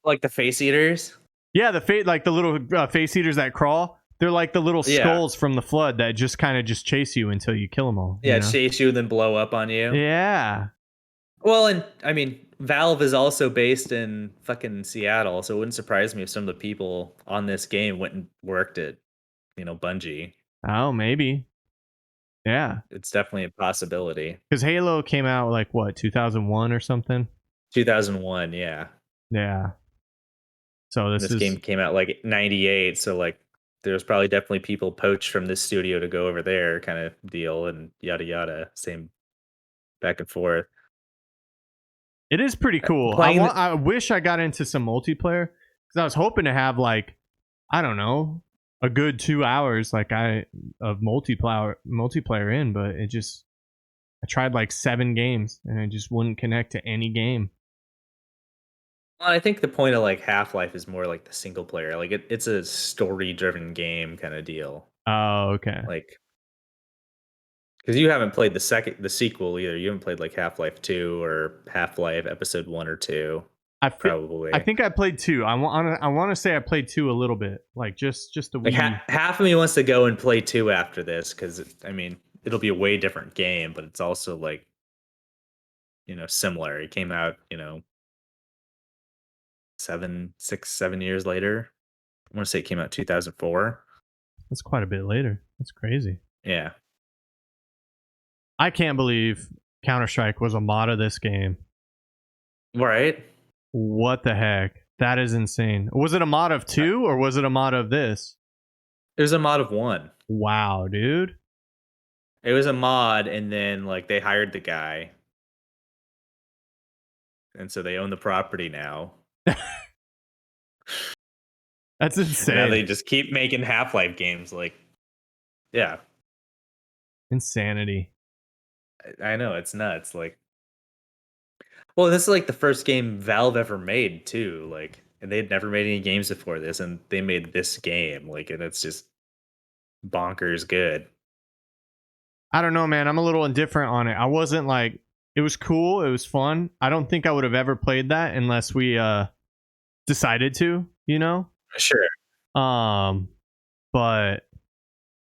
Like the face eaters. Yeah, like the little face eaters that crawl. They're like the little skulls from the Flood that just kind of just chase you until you kill them all. Yeah, chase you and then blow up on you. Yeah. Well, and I mean, Valve is also based in fucking Seattle, so it wouldn't surprise me if some of the people on this game went and worked at, Bungie. Oh, maybe. Yeah. It's definitely a possibility. Because Halo came out like what, 2001 or something? 2001, yeah. Yeah. So this game came out like 98, so like there's probably definitely people poached from this studio to go over there kind of deal, and yada yada, same back and forth. It is pretty cool. I wish I got into some multiplayer because I was hoping to have like, I don't know, a good 2 hours of multiplayer in, but I tried like 7 games and it just wouldn't connect to any game. Well, I think the point of like Half-Life is more like the single player. Like it's a story-driven game kind of deal. Oh, okay. Like, because you haven't played the sequel either. You haven't played like Half-Life 2 or Half-Life Episode 1 or 2. Probably. I think I played 2. I want to say I played 2 a little bit, like just a wee. Like half of me wants to go and play 2 after this because I mean it'll be a way different game, but it's also like similar. It came out 7 years later. I want to say it came out 2004. That's quite a bit later. That's crazy. Yeah. I can't believe Counter-Strike was a mod of this game. Right? What the heck? That is insane. Was it a mod of 2 or was it a mod of this? It was a mod of 1. Wow, dude. It was a mod, and then like they hired the guy. And so they own the property now. That's insane. Now they just keep making Half-Life games. Like, yeah. Insanity. I know it's nuts. Like, well, this is like the first game Valve ever made too. Like, and they'd never made any games before this, and they made this game. Like, and it's just bonkers good. I don't know, man. I'm a little indifferent on it. I wasn't like, it was cool. It was fun. I don't think I would have ever played that unless we decided to, you know? Sure. Um, but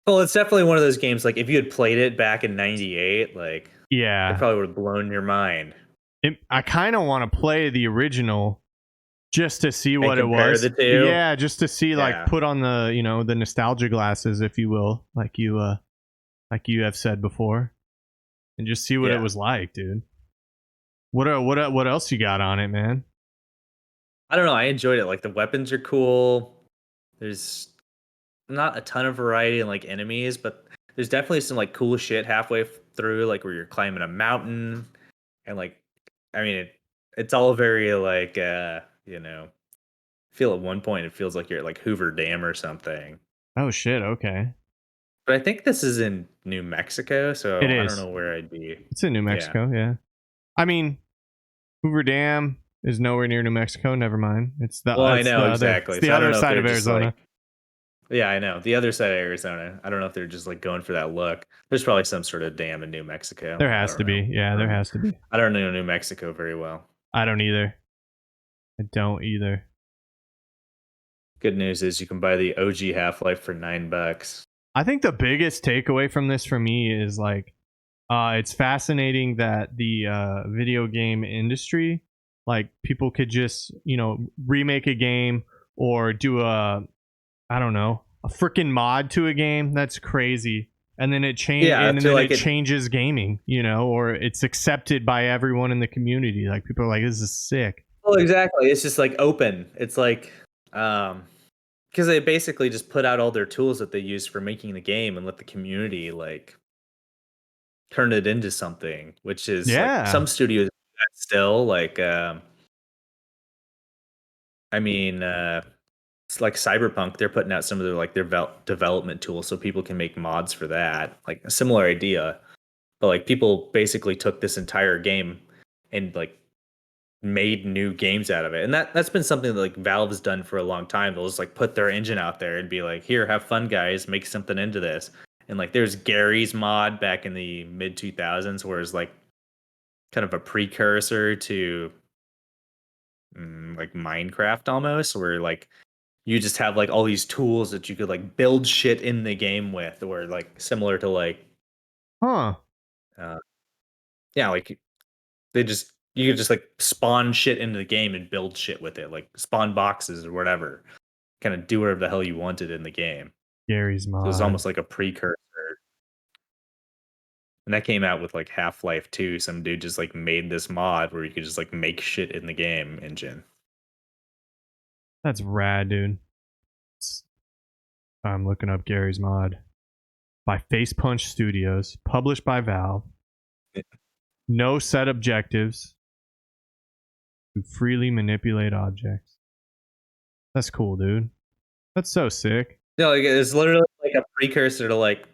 Well, it's definitely one of those games. Like, if you had played it back in '98, like, it yeah, probably would have blown your mind. I kind of want to play the original just to see And what it compare the was. two. Yeah, just to see, like, Yeah. put on the, the nostalgia glasses, if you will, like you have said before, and just see what it Yeah. was like, dude. What else you got on it, man? I don't know. I enjoyed it. Like, the weapons are cool. There's not a ton of variety in like enemies, but there's definitely some like cool shit halfway through, like where you're climbing a mountain and like, I mean, it's all very like, I feel at one point it feels like you're at like Hoover Dam or something. Oh shit, okay. But I think this is in New Mexico, It so I don't is. know where I'd be. It's in New Yeah. Mexico, yeah. I mean, Hoover Dam is nowhere near New Mexico. Never mind. Well, I It's know the other it's exactly. the So I don't other know if side they're of just Arizona. like, yeah, I know the other side of Arizona. I don't know if they're just like going for that look. There's probably some sort of dam in New Mexico. There I has don't to know. be. Yeah, there has to be. I don't know New Mexico very well. I don't either. I don't either. Good news is you can buy the OG Half Life for $9. I think the biggest takeaway from this for me is like, it's fascinating that the video game industry, like, people could just, remake a game or do I don't know, a freaking mod to a game. That's crazy. And then Yeah, and to then like it it. changes gaming, or it's accepted by everyone in the community. Like, people are like, this is sick. Well, exactly. It's just like open. It's like, um, because they basically just put out all their tools that they use for making the game and let the community like turn it into something, which is like Yeah. some studios do that still like, I mean, it's like Cyberpunk. They're putting out some of their like their development tools so people can make mods for that. Like a similar idea, but like people basically took this entire game and like made new games out of it. And that's been something that like Valve's done for a long time. They'll just like put their engine out there and be like, "Here, have fun guys, make something into this." And like there's Gary's mod back in the mid 2000s where it's like kind of a precursor to like Minecraft almost, where like you just have like all these tools that you could like build shit in the game with, or like similar to like Huh. uh yeah, like they just you could just like spawn shit into the game and build shit with it, like spawn boxes or whatever. Kind of do whatever the hell you wanted in the game. Gary's So it's mod. almost like a precursor. And that came out with like Half-Life 2. Some dude just like made this mod where you could just like make shit in the game engine. That's rad, dude. I'm looking up Gary's mod by Face Punch Studios, published by Valve. No set objectives. To freely manipulate objects. That's cool, dude. That's so sick. No, like, it's literally like a precursor to like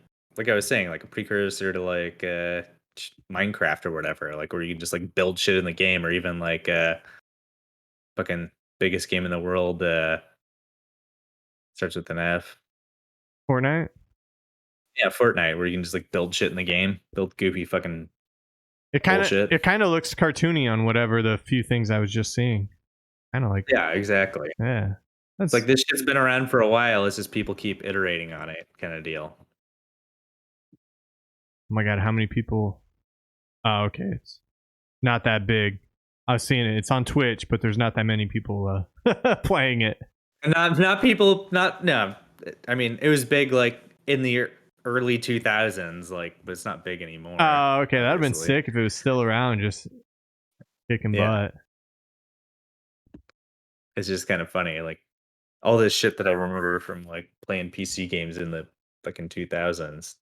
I was saying, like a precursor to like Minecraft or whatever, like where you can just like build shit in the game, or even like fucking biggest game in the world starts with an F. Fortnite. Yeah, Fortnite, where you can just like build shit in the game, build goofy fucking It kind of bullshit. it kind of looks cartoony on whatever the few things I was just seeing. Kind of like, Yeah, exactly. yeah. It's That's like this shit's been around for a while. It's just people keep iterating on it, kind of deal. Oh my god, how many people? Oh, okay, it's not that big. I was seeing it. It's on Twitch, but there's not that many people playing it. Not people. Not no. I mean, it was big like in the early 2000s, like, but it's not big anymore. Oh, okay, that'd have been Obviously, sick if it was still around, just kicking yeah. butt. It's just kind of funny, like all this shit that I remember from like playing PC games in the fucking 2000s.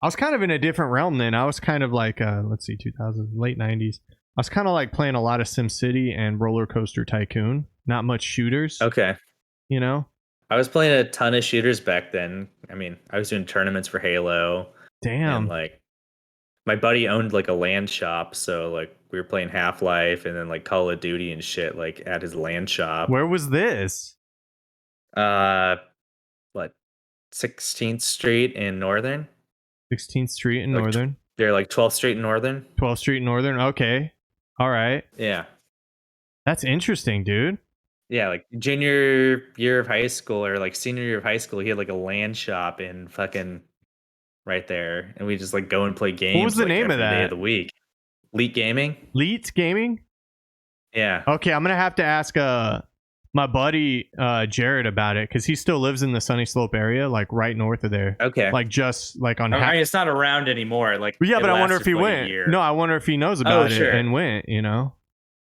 I was kind of in a different realm then. I was kind of like, let's see, 2000, late 90s. I was kind of like playing a lot of SimCity and Roller Coaster Tycoon. Not much shooters, Okay, you know? I was playing a ton of shooters back then. I mean, I was doing tournaments for Halo and Damn. like my buddy owned like a land shop, so like we were playing Half-Life and then like Call of Duty and shit like at his land shop. Where was this? Uh, what 16th Street in Northern? 16th Street in Like Northern. they're like 12th Street in Northern. 12th Street in Northern. Okay. All right. Yeah. That's interesting, dude. Yeah, like junior year of high school or like senior year of high school, he had like a land shop in fucking right there, and we just like go and play What was games the like name of every day of that? the week. Leet Gaming. Leet Gaming? Yeah. Okay, I'm gonna have to ask my buddy Jared about it because he still lives in the Sunny Slope area, like right north of there. Okay. Like just like on. I mean, it's not around anymore. Like, yeah, it but I wonder if lasted he for like a went. year. No, I wonder if he knows about it sure. and went. You know,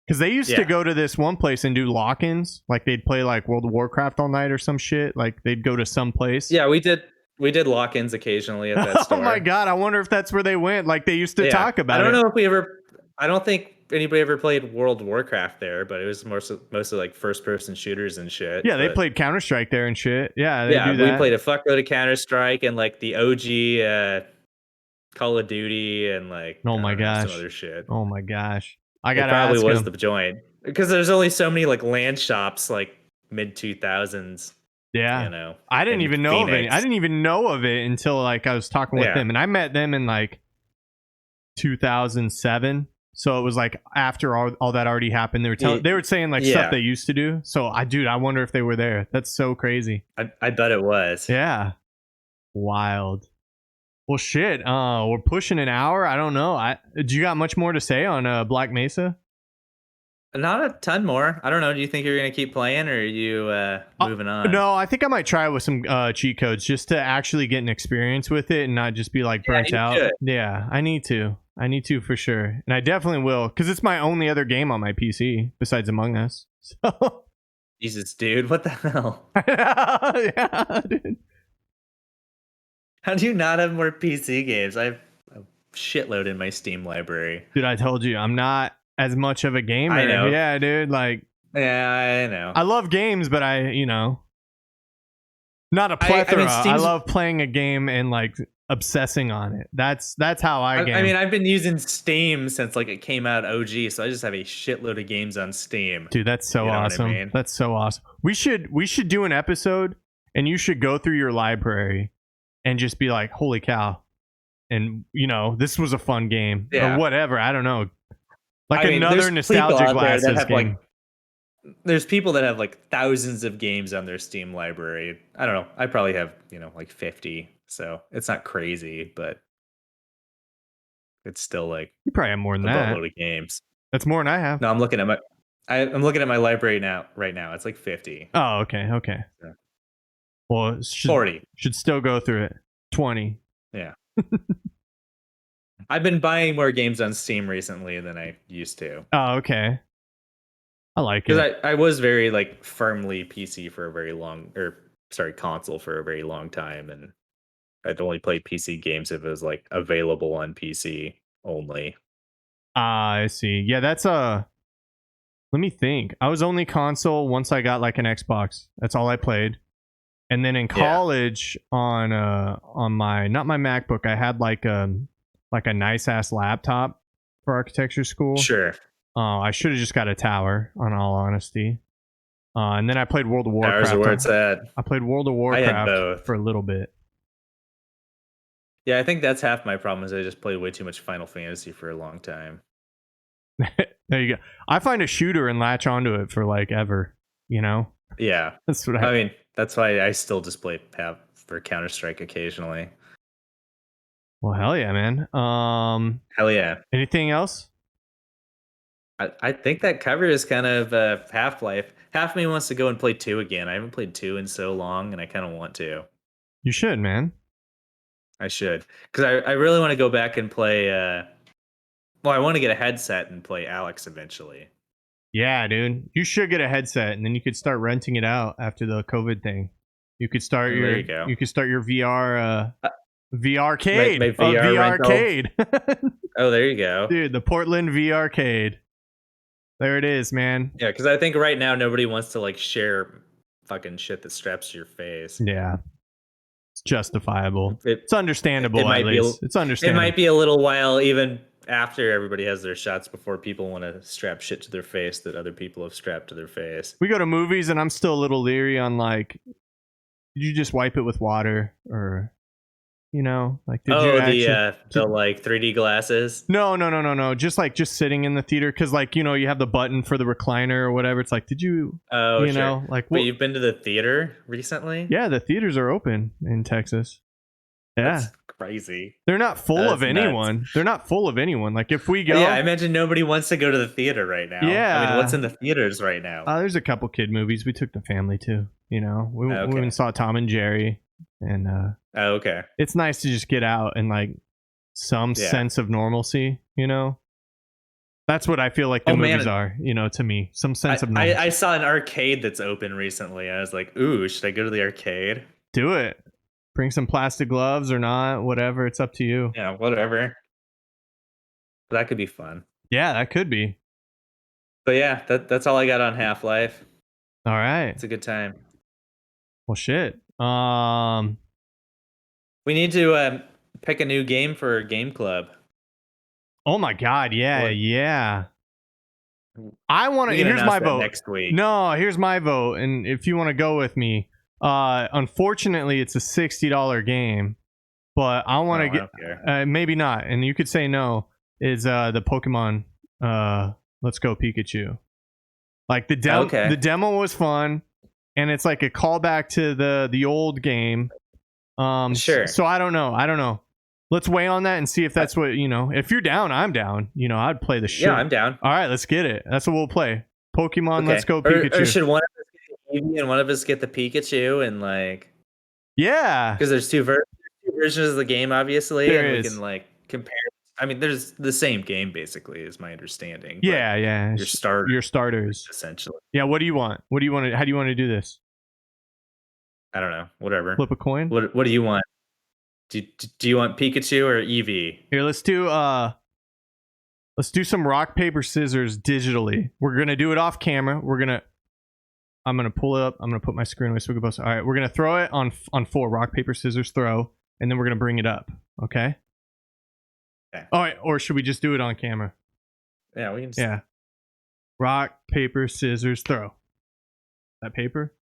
because they used to Yeah. go to this one place and do lock-ins. Like they'd play like World of Warcraft all night or some shit. Like they'd go to some place. Yeah, we did lock-ins occasionally at that store. Oh my god, I wonder if that's where they went. Like they used to Yeah. talk about it. I don't know if we ever. I don't think anybody ever played World of Warcraft there, but it was mostly like first-person shooters and shit. Yeah, they but, played Counter-Strike there and shit. Yeah, they do we that. played a fuckload of Counter-Strike and like the OG Call of Duty and like Oh my gosh. some other shit. Oh my gosh. I It gotta probably ask was him. the joint because there's only so many like land shops like mid 2000s. Yeah. You know, I didn't in even know of it. Phoenix. I didn't even know of it until like I was talking with Yeah. them, and I met them in like 2007. So it was like after all that already happened. They were saying like Yeah. stuff they used to do. So I wonder if they were there. That's so crazy. I bet it was. Yeah. Wild. Well, shit. We're pushing an hour. I don't know. Do you got much more to say on Black Mesa? Not a ton more. I don't know. Do you think you're gonna keep playing, or are you moving on? No, I think I might try with some cheat codes just to actually get an experience with it and not just be like burnt out. should. Yeah, I need to. I need to for sure, and I definitely will because it's my only other game on my PC besides Among Us. So Jesus, dude, what the hell? yeah, dude. How do you not have more PC games? I have a shitload in my Steam library. Dude, I told you I'm not as much of a gamer. I know. Yeah, dude. Like, Yeah, I know. I love games, but not a plethora. I Steam's- love playing a game and like obsessing on it. That's how I game. I mean, I've been using Steam since like it came out OG, so I just have a shitload of games on Steam. Dude, that's so You know what I awesome. mean? That's so awesome. We should do an episode and you should go through your library and just be like, holy cow. And this was a fun game. Yeah. Or whatever. I don't know. Like I mean, another there's people nostalgia out there glasses that have, game. like, there's people that have like thousands of games on their Steam library. I don't know. I probably have, like 50. So it's not crazy, but it's still like You probably have more a than that. boatload of games. That's more than I have. No, I'm looking at my library right now. It's like 50. Oh, okay. Yeah. Well, 40. should still go through it. 20. Yeah. I've been buying more games on Steam recently than I used to. Oh, okay. I like it. Because I was very like firmly PC for a very console for a very long time, and I'd only play PC games if it was like available on PC only. I see. Yeah, that's let me think. I was only console once I got like an Xbox. That's all I played. And then in college on my not my MacBook, I had like a nice ass laptop for architecture school. Sure. I should have just got a tower, on all honesty. And then I played World of Warcraft. Towers are where it's at. I played World of I had Warcraft both. for a little bit. Yeah, I think that's half my problem is I just played way too much Final Fantasy for a long time. There you go. I find a shooter and latch onto it for like ever. Yeah. That's what I mean, that's why I still just have for Counter-Strike occasionally. Well, hell yeah, man. Hell yeah. Anything else? I think that covers kind of Half-Life. Half of me wants to go and play 2 again. I haven't played 2 in so long, and I kind of want to. You should, man. I should. Because I really want to go back and play... I want to get a headset and play Alex eventually. Yeah, dude. You should get a headset, and then you could start renting it out after the COVID thing. You could start There you go. You could start your VR VRcade. My VR rental. VRcade. Oh, there you go. Dude, the Portland VRcade. There it is, man. Yeah, because I think right now nobody wants to like share fucking shit that straps to your face. Yeah. It's justifiable. It, It's understandable. it At might be. least it's It understandable. might be a little while even after everybody has their shots before people want to strap shit to their face that other people have strapped to their face. We go to movies, and I'm still a little leery on like, did you just wipe it with water, or like did you actually? The like 3D glasses. No. Just sitting in the theater, because like you have the button for the recliner or whatever. It's like, did you? Oh, sure. Like, Wait, you've been to the theater recently? yeah, the theaters are open in Texas. Yeah, That's crazy. they're not full That's of anyone. nuts. They're not full of anyone. Like if we go, Yeah, I imagine nobody wants to go to the theater right now. Yeah. I mean, what's in the theaters right now? There's a couple kid movies we took the family to. We Okay. went and saw Tom and Jerry, and Oh, okay. it's nice to just get out and like some sense of normalcy. That's what I feel like the movies are. To me, some sense of normalcy. I saw an arcade that's open recently. I was like, ooh, should I go to the arcade? Do it. Bring some plastic gloves or not, whatever. It's up to you. Yeah, whatever. That could be fun. Yeah, that could be. But yeah, that's all I got on Half-Life. All right. It's a good time. Well, shit. We need to pick a new game for Game Club. Oh my God. Yeah. Yeah. I want to. Here's my vote. Next week. No, here's my vote. And if you want to go with me, unfortunately, it's a $60 game. But I want to get. Maybe not. And you could say no. Is the Pokemon Let's Go Pikachu? Like the demo was fun, and it's like a callback to the old game. Sure. So I don't know. Let's weigh on that and see if that's what If you're down, I'm down. I'd play the shit. Yeah, I'm down. All right, let's get it. That's what we'll play. Pokemon Let's Go Pikachu. Or should one of us get the Eevee and one of us get the Pikachu and like? Yeah. Because there's two versions of the game, obviously, we can like compare. I mean, there's the same game basically, is my understanding. Yeah. Your starters, essentially. Yeah. What do you want? How do you want to do this? I don't know. Whatever. Flip a coin. What do you want? Do you want Pikachu or Eevee? Here, let's do some rock paper scissors digitally. We're gonna do it off camera. I'm gonna pull it up. I'm gonna put my screen away so we can post. All right, we're gonna throw it on 4. Rock paper scissors throw, and then we're gonna bring it up. Okay. All right, or should we just do it on camera? Yeah, we can. Yeah. Rock paper scissors throw. That paper?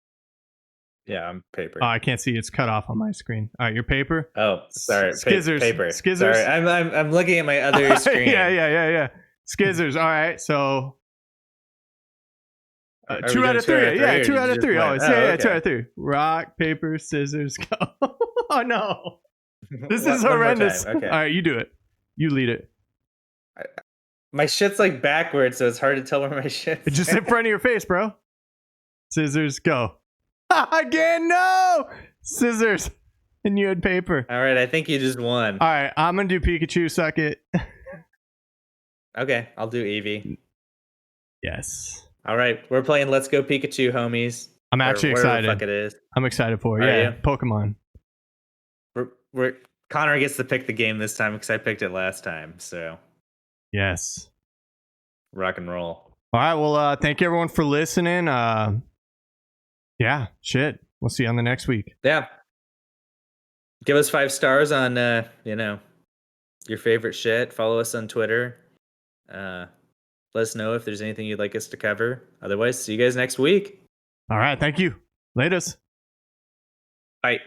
Yeah, I'm paper. Oh, I can't see. It's cut off on my screen. All right, your paper. Oh, sorry. Scissors. Paper. Skizzers. Sorry, I'm looking at my other screen. Yeah. Skizzers. All right, so 2 out of 3. Yeah, 2 out of 3. Always. Yeah, 2 out of 3. Rock paper scissors go. Oh no, this is horrendous. Okay. All right, you do it. You lead it. My shit's like backwards, so it's hard to tell where my shit's just in front of your face, bro. Scissors go. Again, no! Scissors. And you had paper. All right, I think you just won. All right, I'm going to do Pikachu. Suck it. Okay, I'll do Eevee. Yes. All right, we're playing Let's Go Pikachu, homies. I'm actually excited. The fuck it is. I'm excited for it. Yeah, Pokemon. Conor gets to pick the game this time because I picked it last time. So. Yes. Rock and roll. All right, well, thank you everyone for listening. Yeah, shit. We'll see you on the next week. Yeah. Give us 5 stars on, your favorite shit. Follow us on Twitter. Let us know if there's anything you'd like us to cover. Otherwise, see you guys next week. All right. Thank you. Latest. Bye.